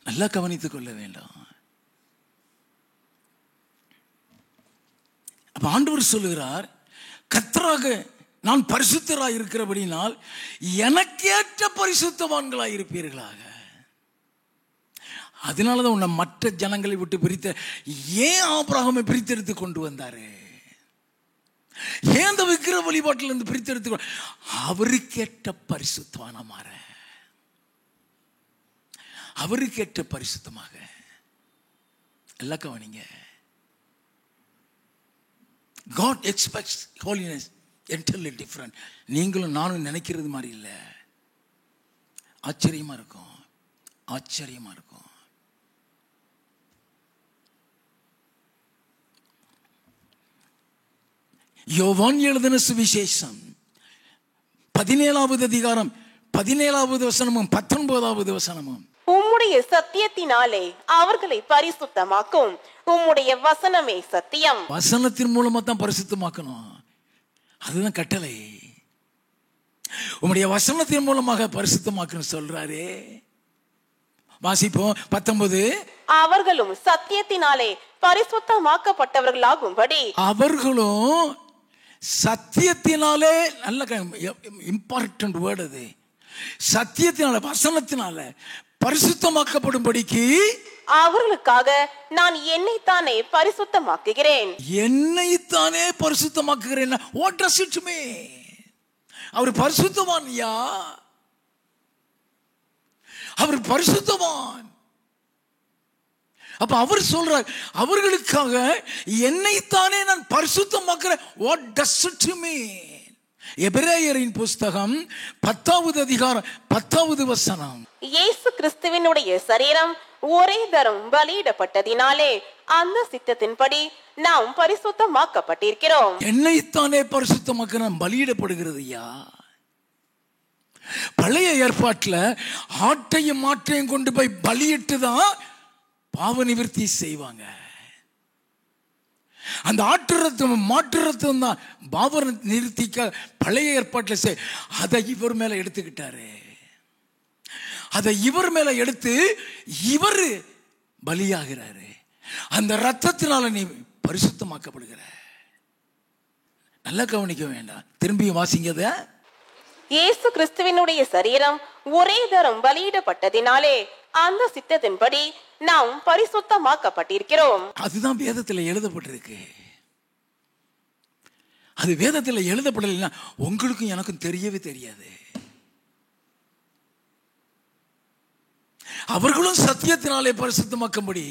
நல்லா கவனித்துக் கொள்ள வேண்டும். அப்ப ஆண்டவர் சொல்லுகிறார், கர்த்தராக நான் பரிசுத்தராய் இருக்கிறபடினால் எனக்கேற்ற பரிசுத்தவான்களாய் இருப்பீர்களாக. அதனாலதான் உன்னை மற்ற ஜனங்களை விட்டு பிரித்த. ஏன் ஆபிரகாமை பிரித்தெடுத்து கொண்டு வந்தாரு? ஏன் அந்த விக்கிர வழிபாட்டில் இருந்து பிரித்தெடுத்து? அவருக்கேற்ற பரிசுத்தவான மாற, அவருக்கேற்ற பரிசுத்தமாக. எல்லாம் கவனிங்க. God expects holiness entirely different. நீங்களும் நானும் நினைக்கிறது மாதிரி இல்லை. ஆச்சரியமா இருக்கும், ஆச்சரியமா இருக்கும். யோவான் எழுதின சுவிசேஷம் 17வது அதிகாரம் 17வது வசனமும் 19வது வசனமும்.
உம்முடைய சத்தியத்தினாலே அவர்களை பரிசுத்தமாக்கும். உம்முடைய வசனமே சத்தியம்.
வசனத்தின் மூலமா தான் பரிசுத்தமாக்கணும். அதுதான் கட்டளை. உம்முடைய வசனத்தின் மூலமாக பரிசுத்தமாக்கணும் சொல்றாரு. வாசிப்போம் 19.
அவர்களும் சத்தியத்தினாலே பரிசுத்தமாக்கப்பட்டவர்களாகும்படி. அவர்களும்
சத்தியத்தினாலே, நல்ல இம்பார்ட்டன்ட் வேர்டு அது. சத்தியத்தினால, வசனத்தினால பரிசுத்தமாக்கப்படும்படிக்கு
அவர்களுக்காக நான் என்னைத்தானே பரிசுத்தமாக்குகிறேன்.
என்னைத்தானே பரிசுத்தமாக்குகிறேன். What does it mean? அவர் பரிசுத்தவான்யா, அவர் பரிசுத்தவான். அப்ப அவர் சொல்றார், அவர்களுக்காக என்னைத்தானே நான் பரிசுத்தமாக்குறேன். What does it mean? எபிரேயரின் புஸ்தகம் 10வது அதிகாரம் 10வது வசனம்.
இயேசு கிறிஸ்துவினுடைய சரீரம் ஒரே தரம் பலியிடப்பட்டதினாலே அந்த சித்தத்தின்படி நாம் பரிசுத்தமாக்கப்பட்டிருக்கிறோம்.
என்னைத்தானே பரிசுத்தமாக்க பலியிடப்படுகிறது. பழைய ஏற்பாட்டுல ஆட்டையும் மாட்டையும் கொண்டு போய் பலியிட்டு தான் பாவ நிவர்த்தி செய்வாங்க. அந்த ஆட்டு ரத்தம் மாட்டு ரத்தம் தான் பாவ நிவர்த்திக்க பழைய ஏற்பாட்டில் அதை இவர் மேல எடுத்துக்கிட்டாரு. அதை இவர் மேல எடுத்து இவர் பலியாகிறாரு. அந்த ரத்தத்தினால நீ பரிசுத்தமாக்கப்படுகிற. நல்லா கவனிக்க வேண்டாம், திரும்பியும் வாசிங்கத.
இயேசு கிறிஸ்துவினுடைய சரீரம் ஒரே தரம் பலியிடப்பட்டதினாலே அந்த சித்தத்தின்படி நாம் பரிசுத்தமாக்கப்பட்டிருக்கிறோம்.
அதுதான் வேதத்தில் எழுதப்பட்டிருக்கு. அது வேதத்தில் எழுதப்படலைன்னா உங்களுக்கும் எனக்கும் தெரியவே தெரியாது. அவர்களும் சத்தியத்தினாலே பரிசுத்தமாக்கும்படி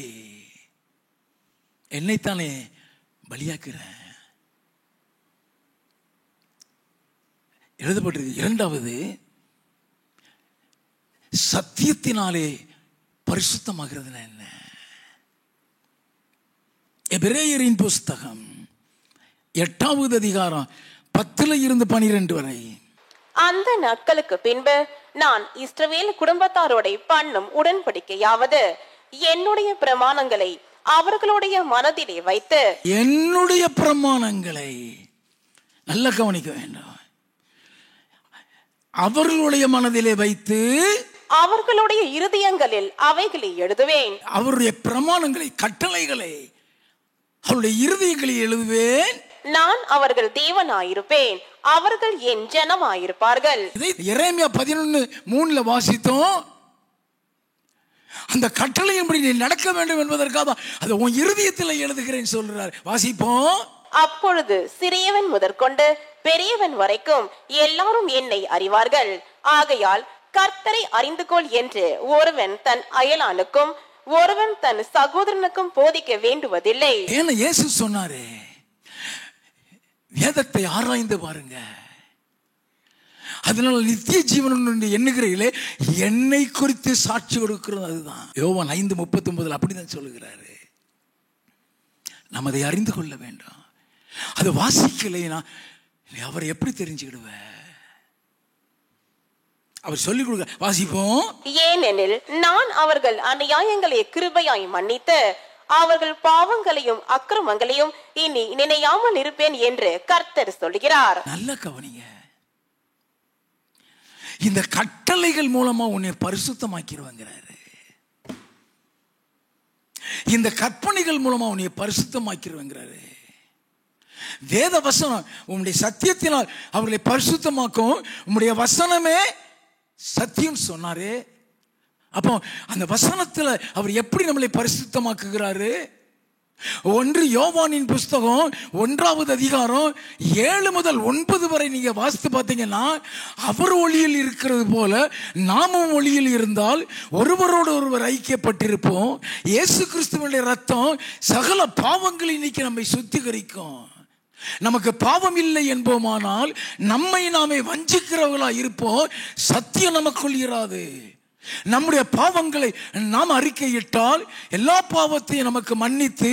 என்னைத்தானே பலியாக்குறேன் எழுதப்பட்டிருக்கு. இரண்டாவது, சத்தியத்தினாலே பரிசுத்தமாகிறது என்ன? எபிரேயரின் புஸ்தகம் 8வது அதிகாரம் 10 வரை.
அந்த நாட்களுக்கு பின்பு நான் இஸ்ரவேல் குடும்பத்தாரோட பண்ணும் உடன்படிக்கையாவது என்னுடைய பிரமாணங்களை அவர்களுடைய மனதிலே வைத்து.
என்னுடைய பிரமாணங்களை நல்ல கவனிக்க வேண்டும். அவர்களுடைய மனதிலே வைத்து
அவர்களுடைய இருதயங்களில் அவைகளை எழுதுவேன்.
அவருடைய பிரமாணங்களை, கட்டளைகளை அவருடைய இருதயங்களில் எழுதுவேன்.
நான் அவர்கள் தேவனாயிருப்பேன், அவர்கள் என் ஜனமாயிருப்பார்கள்.
இதை எரேமியா 11:3 வாசித்தோம். அந்த கட்டளையின்படி நீ நடக்க வேண்டும் என்பதற்காக அதை உன் இருதயத்தில் எழுதுகிறேன் சொல்றார். வாசிப்போம்.
அப்பொழுது சிறியவன் முதற்கொண்டு பெரியவன் வரைக்கும் எல்லாரும் என்னை அறிவார்கள். ஆகையால் கர்த்தரை அறிந்து கொள் என்று ஒருவன் தன் அயலானுக்கும் ஒருவன் தன் சகோதரனுக்கும் போதிக்க வேண்டுவதில்லை.
ஏன்னா இயேசு சொன்னாரே, வேதத்தை ஆராய்ந்து பாருங்க, அதனால நித்திய ஜீவன் எண்ணுகிறீர்களே, என்னை குறித்து சாட்சி கொடுக்கிறது அதுதான். யோவான் 5:39 அப்படிதான் சொல்லுகிறாரு. நம்ம அதை அறிந்து கொள்ள வேண்டும். அது வாசிக்கலைன்னா அவரை எப்படி தெரிஞ்சுக்கிடுவ? அவர் சொல்லிக் கொடுக்க. வாசிப்போம்.
ஏனெனில் நான் அவர்கள் அநியாயங்களை கிருபையாய் மன்னித்து அவர்கள் பாவங்களையும் அக்கிரமங்களையும் இனி நினையாமல் இருப்பேன் என்று கர்த்தர் சொல்கிறார்.
நல்ல கவனிங்க. இந்த கட்டளைகள் மூலமா உன்னை பரிசுத்தமாக்கிடுவாங்கிறாரு. இந்த கற்பனைகள் மூலமா உன்னை பரிசுத்தமாக்கிடுவாங்கிறாரு. வேத வசனம் உம்முடைய சத்தியத்தினால் அவர்களை பரிசுத்தமாக்கும். உம்முடைய வசனமே சத்தியம் சொன்னாரு. அப்போ அந்த வசனத்துல அவர் எப்படி நம்மளை பரிசுத்தமாக்குகிறாரு? 1 யோவானின் புஸ்தகம் 1வது அதிகாரம் 7 முதல் 9 வரை நீங்க வாசித்து பார்த்தீங்கன்னா, அவர் ஒளியில் இருக்கிறது போல நாமும் ஒளியில் இருந்தால் ஒருவரோடு ஒருவர் ஐக்கியப்பட்டிருப்போம். இயேசு கிறிஸ்துவினுடைய ரத்தம் சகல பாவங்களை நீக்கி நம்மை சுத்திகரிக்கும். நமக்கு பாவம் இல்லை என்போமானால் நம்மை நாமே வஞ்சிக்கிறவர்களா இருப்போம். சத்தியம் நமக்குள் இராது. நம்முடைய பாவங்களை நாம் அறிக்கையிட்டால் எல்லா பாவத்தையும் நமக்கு மன்னித்து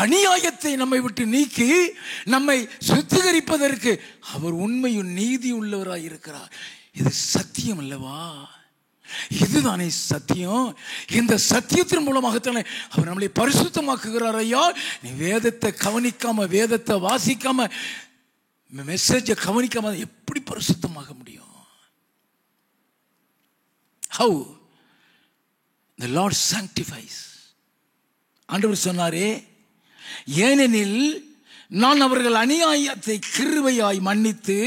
அநியாயத்தை நம்மை விட்டு நீக்கி நம்மை சுத்திகரிப்பதற்கு அவர் உண்மையும் நீதி உள்ளவராய் இருக்கிறார். இது சத்தியம் அல்லவா? இதுதானே சத்தியம். இந்த சத்தியத்தின் மூலமாகத்தானே அவர் நம்மளை பரிசுத்தமாக்குகிறார். ஐயா, நீ வேதத்தை கவனிக்காம, வேதத்தை வாசிக்காம, மெசேஜை கவனிக்காம எப்படி பரிசுத்தமாக முடியும்? How the Lord sanctifies. ஆண்டவர் சொன்னாரே, ஏனெனில் நான் அவர்கள் அநியாயத்தை கிருபையாய் மன்னித்து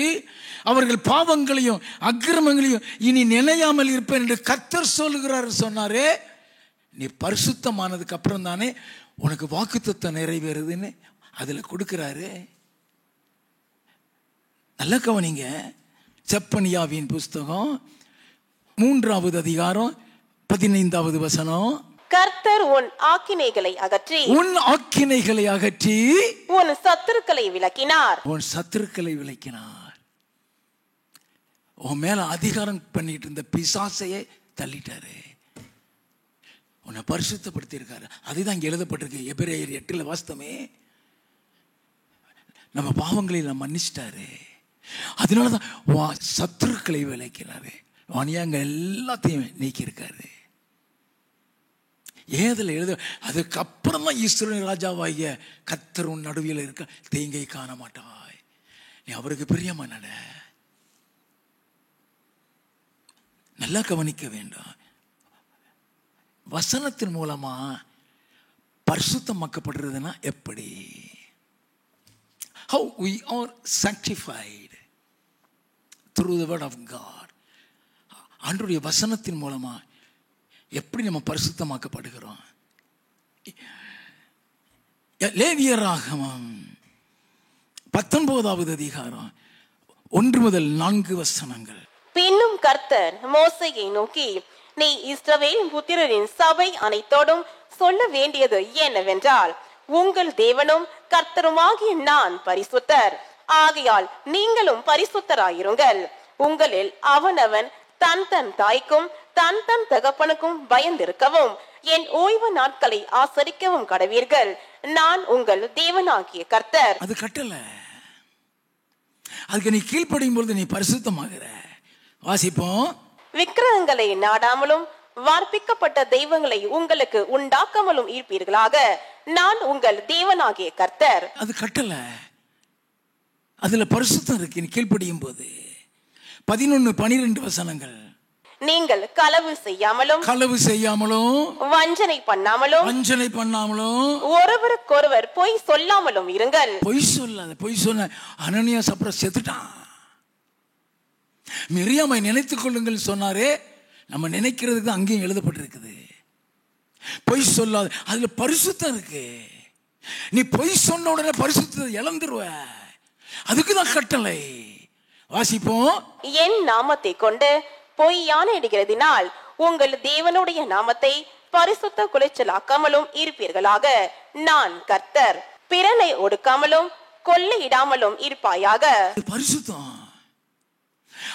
அவர்கள் பாவங்களையும் அக்கிரமங்களையும் இனி நினையாமல் இருப்பேன் என்று கர்த்தர் சொல்லுகிறார் சொன்னாரே. நீ பரிசுத்தமானதுக்கு அப்புறம் தானே உனக்கு வாக்குத்தத்தம் நிறைவேறுதுன்னு அதில் கொடுக்கிறாரு. நல்ல கவனிங்க. செப்பனியாவின் புஸ்தகம் 3வது அதிகாரம் 15வது வசனம்.
கர்த்தர் உன் ஆக்கினைகளை அகற்றி உன் சத்துருக்களை விலக்கினார்.
உன் சத்துருக்களை விலக்கினார். உன் மேல அதிகாரம் பண்ணிட்டு இருந்த பிசாசையே தள்ளிட்டாரு. உன்னை பரிசுத்தப்படுத்தி இருக்காரு. அதுதான் இங்க எழுதப்பட்டிருக்கு. எபிரேயர் 8 வாஸ்தமே. நம்ம பாவங்களை மன்னிச்சிட்டாரு. அதனாலதான் சத்துருக்களை விலக்கினாரு. அநியாயங்க எல்லாத்தையும் நீக்கி இருக்காரு. ஏதில் எழுத அதுக்கப்புறம் தான் இஸ்ரவேல் ராஜாவாகிய கர்த்தர் உன் நடுவில் இருக்க தீங்கை காண மாட்டாய். நீ அவருக்கு பிரியமா நட. நல்லா கவனிக்க வேண்டும். வசனத்தின் மூலமா பரிசுத்தமாக்கப்படுறதுன்னா எப்படி? How we are sanctified through the word of God. ஆண்டவருடைய வசனத்தின் மூலமா எப்படி நம்ம பரிசுத்தமாக்கப்படுகிறோம்? லேவியராகமம் 19வது அதிகாரம் 1 முதல் 4 வசனங்கள்.
பின்னும் கர்த்தர் மோசேயை நோக்கி, நீ இஸ்ரவேல் புத்திரரின் சபை அனைத்தோடும் சொல்ல வேண்டியது என்னவென்றால், உங்கள் தேவனும் கர்த்தருமாகிய நான் பரிசுத்தர். ஆகையால் நீங்களும் பரிசுத்தராயிருங்கள். உங்களில் அவனவன் தன் தன் தாய்க்கும் தன் தன் தகப்பனுக்கும் பயந்திருக்கவும் என் ஓய்வு நாட்களை ஆசரிக்கவும் கடவீர்கள். நான் உங்கள் தேவனாகிய கர்த்தர்.
அது கட்டளை. அதுக்கு நீ கீழ்ப்படியும் பொழுது நீ பரிசுத்தமாகிற. வாசிப்போம்.
விக்கிரகங்களை நாடாமலும் வார்ப்பிக்கப்பட்ட தெய்வங்களை உங்களுக்கு உண்டாக்காமலும் இருப்பீர்களாக. நான் உங்கள் தேவனாகிய கர்த்தர்.
அது கட்டளை. அதுல பரிசுத்தம் இருக்கு நீ கீழ்ப்படியும் போது. 11-12 வசனங்கள்.
நீங்கள் களவு செய்யாமலும் வஞ்சனை பண்ணாமலும் ஒருவருக்கொருவர் பொய் சொல்லாமலும் இருங்கள்.
பொய் சொல்லாத. பொய் சொன்ன அனனியாஸ் அப்புறம் செத்துட்டான். மிரியாமை நினைத்துக் கொள்ளுங்கள் சொன்னாரே, நம்ம நினைக்கிறதுக்கு தான் அங்கேயும் எழுதப்பட்டிருக்குது. பொய் சொல்லாது, அதுல பரிசுத்தம் இருக்கு. நீ பொய் சொன்ன உடனே பரிசுத்தத்தை இழந்துருவ. அதுக்குதான் கட்டளை. வாசிப்போம்.
என் நாமத்தை கொண்டு பொய்யான இடுகிறதினால் உங்கள் தேவனுடைய நாமத்தை பரிசுத்த குலைச்சலாக்காமலும் இருப்பீர்களாக. நான் கர்த்தர். பிறனை ஒடுக்காமலும் கொள்ளையிடாமலும் இருப்பாயாக.
பரிசுத்தம்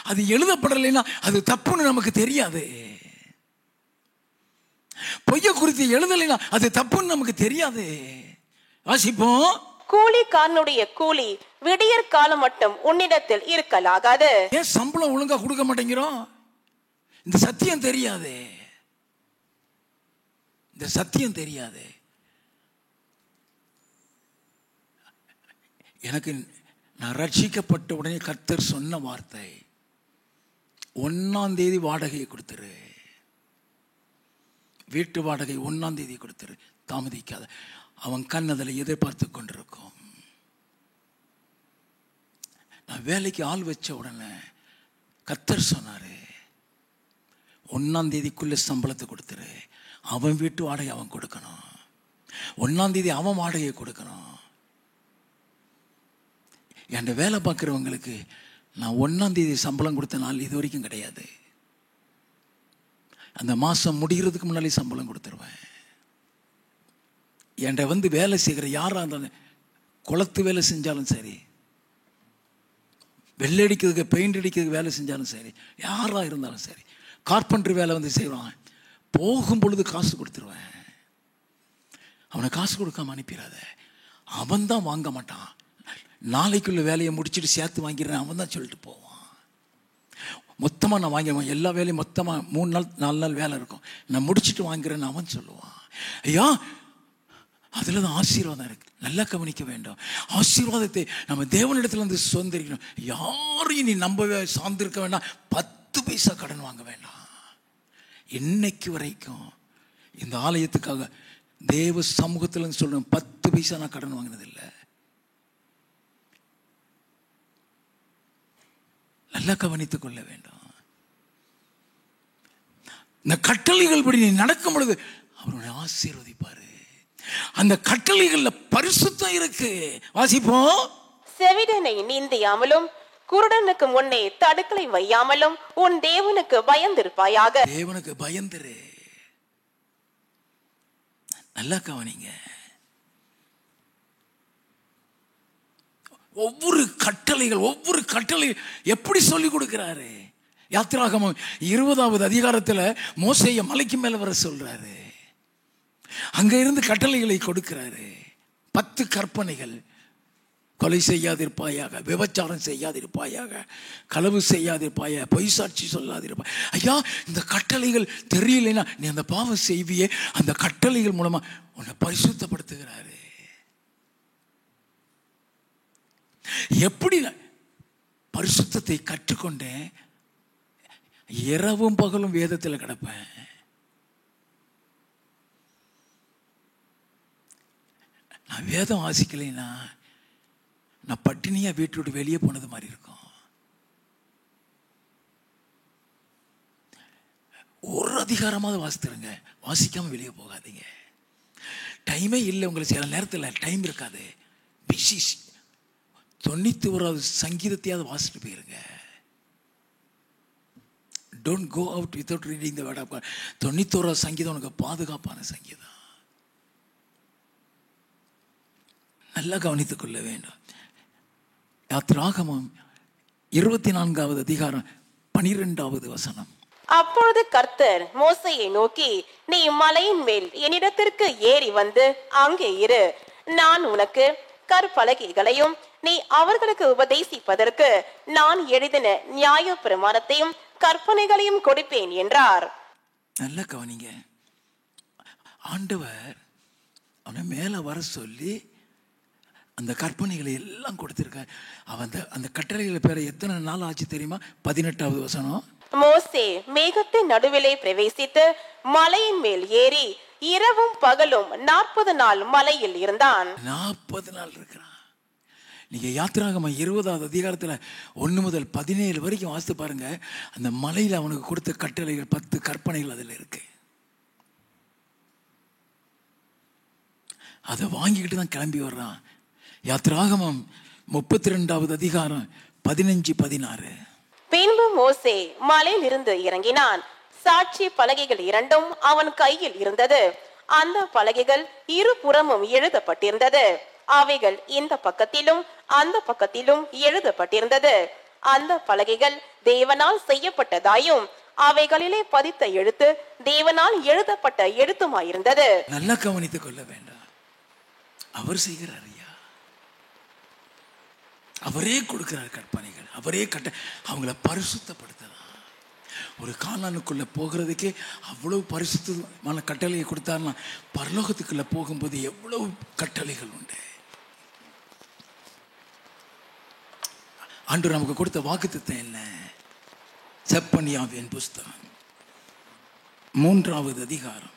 அது எழுதப்படலைன்னா அது தப்புன்னு நமக்கு தெரியாது. பொய்ய குறித்து எழுதலைன்னா அது தப்புன்னு நமக்கு தெரியாது. வாசிப்போம்.
கூலிக்காரனுடைய கூலி விடியற் காலம் மட்டும் உன்னிடத்தில் இருக்கலாகாது.
ஏன் சம்பளம் ஒழுங்கா கொடுக்க மாட்டேங்கிறோம்? இந்த சத்தியம் தெரியாது. இந்த சத்தியம் தெரியாது. எனக்கு நான் ரட்சிக்கப்பட்ட உடனே கர்த்தர் சொன்ன வார்த்தை, 1ஆம் தேதி வாடகையை கொடுத்துரு, வீட்டு வாடகை 1ஆம் தேதி கொடுத்துரு, தாமதிக்காத. அவன் கண் அதில் எதிர்பார்த்து கொண்டிருக்கும். நான் வேலைக்கு ஆள் வச்ச உடனே கர்த்தர் சொன்னாரு, 1ஆம் தேதிக்குள்ள சம்பளத்தை கொடுத்துரு. அவன் வீட்டு வாடகை அவன் கொடுக்கணும். 1ஆம் தேதி அவன் வாடகையை கொடுக்கணும். என் வேலை பார்க்குறவங்களுக்கு நான் 1ஆம் தேதி சம்பளம் கொடுத்த நாள் இது வரைக்கும் கிடையாது. அந்த மாதம் முடிகிறதுக்கு முன்னாலே சம்பளம் கொடுத்துருவேன். என்கிட்ட வேலை செய்கிற யாராக இருந்தாலும், குளத்து வேலை செஞ்சாலும் சரி, வெள்ளை அடிக்கிறதுக்கு பெயிண்ட் அடிக்கிறதுக்கு வேலை செஞ்சாலும் சரி, யாராக இருந்தாலும் சரி, கார்பெண்டர் வேலை செய்வான், போகும் பொழுது காசு கொடுத்துருவேன். அவனை காசு கொடுக்காம அனுப்பிடாத. அவன் தான் வாங்க மாட்டான். நாளைக்குள்ள வேலையை முடிச்சுட்டு சேர்த்து வாங்கிறேன் அவன் தான் சொல்லிட்டு போவான். மொத்தமாக நான் வாங்கிடுவேன். எல்லா வேலையும் மொத்தமாக 3 நாள் 4 நாள் வேலை இருக்கும், நான் முடிச்சுட்டு வாங்கிறேன்னு அவன் சொல்லுவான். ஐயா, அதில் தான் ஆசீர்வாதம் இருக்கு. நல்லா கவனிக்க வேண்டும். ஆசீர்வாதத்தை நம்ம தேவனிடத்துல சுதந்திரிக்கணும். யாரையும் நீ நம்பவே சார்ந்திருக்க வேண்டாம். 10 பைசா கடன் வாங்க வேண்டாம். இன்னைக்கு வரைக்கும் இந்த ஆலயத்துக்காக தேவ சமூகத்தில் சொல்றேன், 10 பைசா நான் கடன் வாங்கினதில்லை. நல்லா கவனித்துக் கொள்ள வேண்டும். இந்த கட்டளைகள் படி நீ நடக்கும் பொழுது அவருடைய ஆசீர்வதிப்பாரு. அந்த கட்டளைகள்ல பரிசுத்தம் இருக்கு. வாசிப்போம்.
செவிடனை நீந்தியாமலும் குருடனுக்கு முன்னே தடுக்கலை வையாமலும் உன் தேவனுக்கு பயந்திருப்பாயாக.
தேவனுக்கு பயந்துரு. நல்லா கவனிங்க. ஒவ்வொரு கட்டளை எப்படி சொல்லி கொடுக்கிறாரு. யாத்திராகமம் 20வது அதிகாரத்தில் மோசேயை மலைக்கு மேல வர சொல்றாரு. அங்க இருந்து கட்டளைகளை கொடுக்கிறாரு. 10 கற்பனைகள். கொலை செய்யாதிருப்பாயாக, விபச்சாரம் செய்யாதிருப்பாயாக, களவு செய்யாதிருப்பாயாக, பொய் சாட்சி சொல்லாதிருப்பாய். ஐயா, இந்த கட்டளைகள் தெரியலைன்னா நீ அந்த பாவம் செய்வியே. அந்த கட்டளைகள் மூலமா உன்னை பரிசுத்தப்படுத்துகிறாரு. எப்படி பரிசுத்தத்தை கற்றுக்கொண்டேன்? இரவும் பகலும் வேதத்தில் கிடப்பேன். நான் வேதம் வாசிக்கலைன்னா நான் பட்டினியா வீட்டு விட்டு வெளியே போனது மாதிரி இருக்கும். ஒரு அதிகாரமாவது வாசித்துருங்க. வாசிக்காம வெளியே போகாதீங்க. டைமே இல்லை உங்களுக்கு. சில நேரத்தில் டைம் இருக்காது. பிஸி. 91வது சங்கீதத்தையாவது வாசிட்டு போயிருங்க. Don't go out without reading the word of God. 91வது சங்கீதம் உனக்கு பாதுகாப்பான சங்கீதம். நல்லா கவனித்துக் கொள்ள வேண்டும். யாத்திராகமம் 24வது அதிகாரம் 12வது வசனம்.
அப்பொழுது கர்த்தர் மோசேயை நோக்கி, நீ மலையின் மேல் என்னிடத்திற்கு ஏறி வந்து அங்கே இரு. நான் உனக்கு கற்பலகைகளையும் நீ அவர்களுக்கு உபதேசிப்பதற்கு நான் எழுதின நியாய பிரமாணத்தையும் கற்பனைகளையும் கொடுப்பேன் என்றார்.
நல்ல கவனிங்க. ஆண்டவர் அவனை மேல வர சொல்லி அந்த கற்பனைகளை எல்லாம் கொடுத்திருக்கார். அவன் அந்த கட்டளைகளை பேர எத்தனை நாள் ஆச்சு தெரியுமா? 18வது வசனம்.
மோசே மேகத்தின் நடுவிலே பிரவேசித்து மலையின் மேல் ஏறி இரவும் பகலும் 40 நாள் மலையில் இருந்தான்.
40 நாள் இருக்கிறான். நீங்கள் யாத்திராகமம் 20வது அதிகாரத்தில் 1 முதல் 17 வரைக்கும் வாசித்து பாருங்க. அந்த மலையில் அவனுக்கு கொடுத்த கட்டளைகள் 10 கற்பனைகள் அதில் இருக்கு. அதை வாங்கிக்கிட்டு தான் கிளம்பி வர்றான். யாத்திராகமம் 32வது அதிகாரம் 15-16.
பின்பு மோசே மலையில் இருந்து இறங்கினான். சாட்சி பலகைகள் 2 அவன் கையில் இருந்தது. அந்த பலகைகள் இருபுறமும் எழுதப்பட்டிருந்தது. அவைகள் இந்த பக்கத்திலும் அந்த பக்கத்திலும் எழுதப்பட்டிருந்தது. அந்த பலகைகள் தேவனால் செய்யப்பட்டதாயும் அவைகளிலே பதித்த எழுத்து தேவனால் எழுதப்பட்ட எழுத்துமாயிருந்தது.
நல்லா கவனித்துக் கொள்ள வேண்டாம். அவர் செய்கிறார் ஐயா, அவரே கொடுக்கிறார் கற்பனைகள், அவரே அவங்கள பரிசுத்தப்படுத்தலாம். ஒரு கானானுக்குள்ள போகிறதுக்கே அவ்வளவு பரிசுத்தமான கட்டளையை கொடுத்தாருன்னா பரலோகத்துக்குள்ள போகும்போது எவ்வளவு கட்டளைகள் உண்டு. ஆண்டவர் நமக்கு கொடுத்த வாக்குத்தத்தம் என்ன? செப்பனியாவின் புஸ்தகம் 3வது அதிகாரம்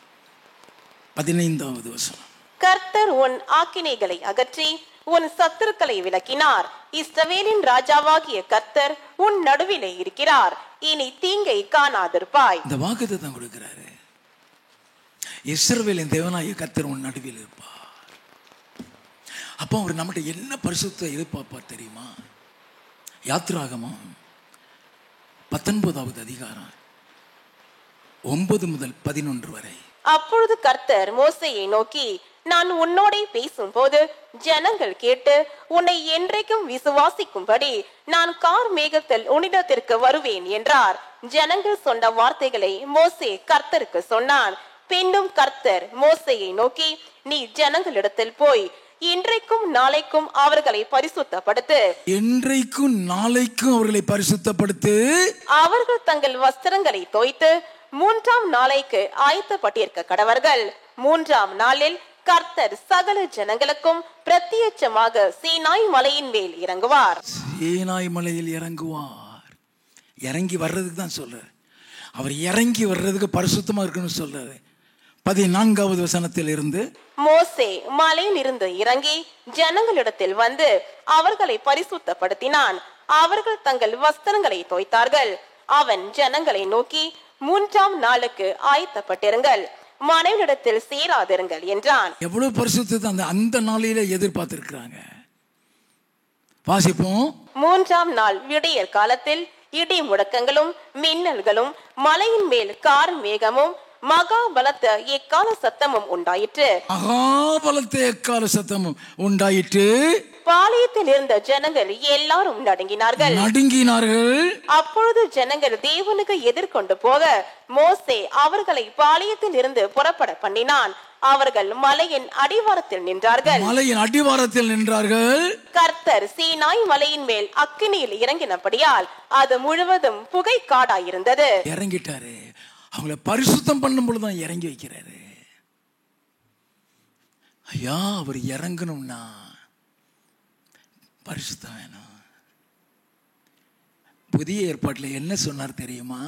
15வது வசனம்.
கர்த்தர் உன் ஆக்கினைகளை அகற்றி உன் சத்துருக்களை விலக்கினார். இஸ்ரவேலின் ராஜாவாகிய கர்த்தர் உன் நடுவிலே இருக்கிறார். இனி தீங்கை காணாதிருப்பாய்.
இந்த வாக்குத்தத்தம் கொடுக்கிறாரு. இஸ்ரவேலின் தேவனாகிய கர்த்தர் உன் நடுவில் இருப்பார். அப்போ அவர் நம்மகிட்ட என்ன பரிசுத்த எதிர்பார்ப்பார் தெரியுமா? யாத்திராகமம் 19வது அதிகாரம் 9 முதல் 11 வரை.
அப்பொழுது கர்த்தர் மோசேயை நோக்கி, நான் உன்னோடே பேசும்போது ஜனங்கள் கேட்டு உன்னை என்றைக்கும் விசுவாசிக்கும்படி நான் கார் மேகத்தில் உன்னிடத்திற்கு வருவேன் என்றார். ஜனங்கள் சொன்ன வார்த்தைகளை மோசே கர்த்தருக்கு சொன்னான். பின்னும் கர்த்தர் மோசேயை நோக்கி, நீ ஜனங்களிடத்தில் போய் இன்றைக்கும் நாளைக்கும் அவர்களை பரிசுத்தப்படுத்து.
இன்றைக்கும் நாளைக்கும் அவர்களை பரிசுத்தப்படுத்து.
அவர்கள் தங்கள் வஸ்திரங்களை தோய்த்து 3ஆம் நாளைக்கு ஆயத்தப்பட்டிருக்க கடவர்கள். 3ஆம் நாளில் கர்த்தர் சகல ஜனங்களுக்கும் பிரத்யட்சமாக சீனாய் மலையின் மேல் இறங்குவார்.
சீனாய் மலையில் இறங்குவார். இறங்கி வர்றதுக்கு தான் சொல்றாரு. அவர் இறங்கி வர்றதுக்கு பரிசுத்தமா இருக்கணும்னு சொல்றாரு. 14வது வசனத்தில் இருந்து,
மோசே மலையில் இருந்து இறங்கி ஜனங்களிடத்தில் வந்து அவர்களை பரிசுத்தப்படுத்தினான். அவர்கள் தங்கள் வஸ்திரங்களை தோய்த்தார்கள். அவன் ஜனங்களை நோக்கி, 3ஆம் நாளுக்கு ஆயத்தப்பட்டிருங்கள், மனைவிடத்தில் சேராதிருங்கள் என்றான்.
எவ்வளவு பரிசுத்தத்தை அந்த நாளில எதிர்பார்த்திருக்கிறாங்க. வாசிப்போம்.
3ஆம் நாள் விடியற் காலத்தில் இடி முழக்கங்களும் மின்னல்களும் மலையின் மேல் கார் மேகமும் மகா பலத்த எக்கால சத்தமும் உண்டாயிற்று.
மகாபலத்த எக்கால சத்தமும் உண்டாயிற்று.
பாளையத்தில் இருந்த ஜனங்கள் எல்லாரும் நடுங்கினார்கள். அப்பொழுது ஜனங்கள் தேவனுக்கு எதிர்கொண்டு போக மோசே அவர்களை பாளையத்தில் இருந்து புறப்பட பண்ணினான். அவர்கள் மலையின் அடிவாரத்தில் நின்றார்கள். கர்த்தர் சீனாய் மலையின் மேல் அக்கினியில் இறங்கினபடியால் அது முழுவதும் புகை காடாயிருந்தது.
இறங்கிட்டாரு. அவங்கள பரிசுத்தம் பண்ணும் பொழுதுதான் இறங்கி வைக்கிறாரு. ஐயா, அவர் இறங்கணும்னா பரிசுத்தம் வேணும். புதிய ஏற்பாட்டில் என்ன சொன்னார் தெரியுமா?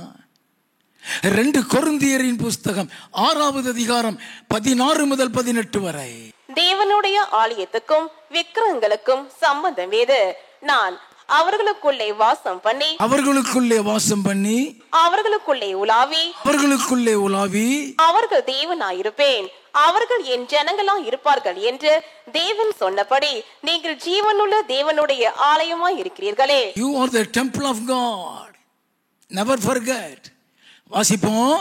2 கொரிந்தியரின் புஸ்தகம் 6வது அதிகாரம் 16 முதல் 18 வரை.
தேவனுடைய ஆலயத்துக்கும் விக்கிரகங்களுக்கும் சம்பந்தம் ஏது? நான் அவர்களுக்குள்ளே வாசம் பண்ணி அவர்களுக்குள்ளே உலாவி அவர்கள் தேவனாயிருப்பேன், அவர்கள் என் ஜனங்களா இருப்பார்கள் என்று தேவன் சொன்னபடி நீங்கள் ஜீவனுள்ள தேவனுடைய ஆலயமாய் இருக்கிறீர்களே.
You are the temple of God. Never forget. வாசிப்போம்.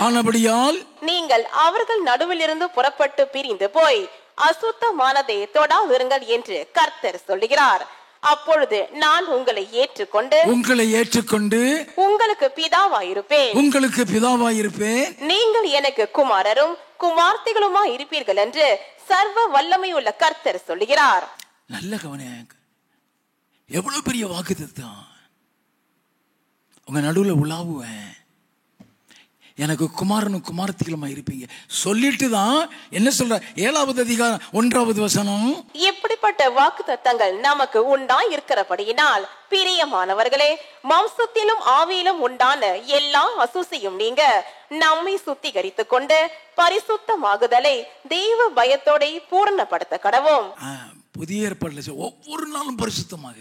ஆனபடியால்
நீங்கள் அவர்கள் நடுவில் இருந்து புறப்பட்டு பிரிந்து போய் அசுத்தமானதை தொடாதிருங்கள் என்று கர்த்தர் சொல்லுகிறார். அப்பொழுது நான் உங்களை ஏற்றுக்கொண்டு உங்களுக்கு பிதாவாயிருப்பேன், நீங்கள் எனக்கு குமாரரும் குமார்த்திகளுமா இருப்பீர்கள் என்று சர்வ வல்லமை உள்ள கர்த்தர் சொல்லுகிறார்.
நல்ல கவனிங்க. எவ்வளவு பெரிய வாக்குத்தத்தம். உங்க நடுவுல உலாவுவேன், எனக்கு குமாரனும் குமாரத்திகளுமா இருப்பீங்க சொல்லிட்டு தான் என்ன சொல்ற? 7வது அதிகாரம் 1வது வசனம்.
எப்படிப்பட்ட வாக்குத்தத்தங்கள் நமக்கு உண்டாய் இருக்கிறபடியினால் பிரியமானவர்களே, மாம்சத்திலும் ஆவியிலும் உண்டான எல்லா அசூசியும் நீங்க நம்மை சுத்திகரித்துக் கொண்டு பரிசுத்தமாகுதலை தெய்வ பயத்தோட பூரணப்படுத்த கடவோம்.
புதிய ஏற்பாட்டில் ஒவ்வொரு நாளும் பரிசுத்தமாக.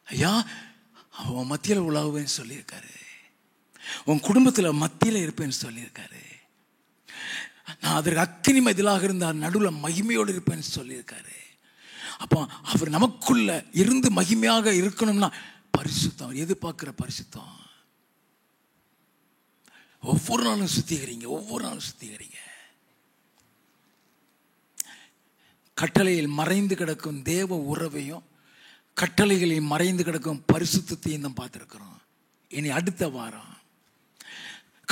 ஐயா, அவன் மத்தியில் உலாவுவேன்னு சொல்லியிருக்காரு. உன் குடும்பத்தில் மத்தியில் இருப்பேன்னு சொல்லியிருக்காரு. நான் அதற்கு அக்கினி மதிலாக இருந்தால் நடுவில் மகிமையோடு இருப்பேன்னு சொல்லியிருக்காரு. அப்போ அவர் நமக்குள்ள இருந்து மகிமையாக இருக்கணும்னா பரிசுத்தம், அவர் எதிர்பார்க்கிற பரிசுத்தம். ஒவ்வொரு நாளும் சுத்திகரிங்க, ஒவ்வொரு நாளும் சுத்திகரிங்க. கட்டளையில் மறைந்து கிடக்கும் தேவ உறவையும் கட்டளைகளில் மறைந்து கிடக்கும் பரிசுத்தையும் தான் பார்த்துருக்கிறோம். இனி அடுத்த வாரம்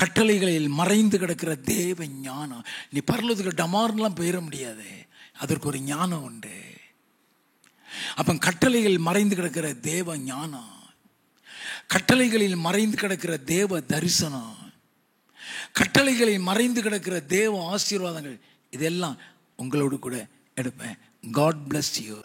கட்டளைகளில் மறைந்து கிடக்கிற தேவ ஞானம். நீ பரலோகத்துக்கு டமார்லாம் போயிட முடியாது, அதற்கு ஒரு ஞானம் உண்டு. அப்ப கட்டளைகள் மறைந்து கிடக்கிற தேவ ஞானம், கட்டளைகளில் மறைந்து கிடக்கிற தேவ தரிசனம், கட்டளைகளில் மறைந்து கிடக்கிற தேவ ஆசீர்வாதங்கள், இதெல்லாம் உங்களோடு கூட எடுப்பேன். God bless you.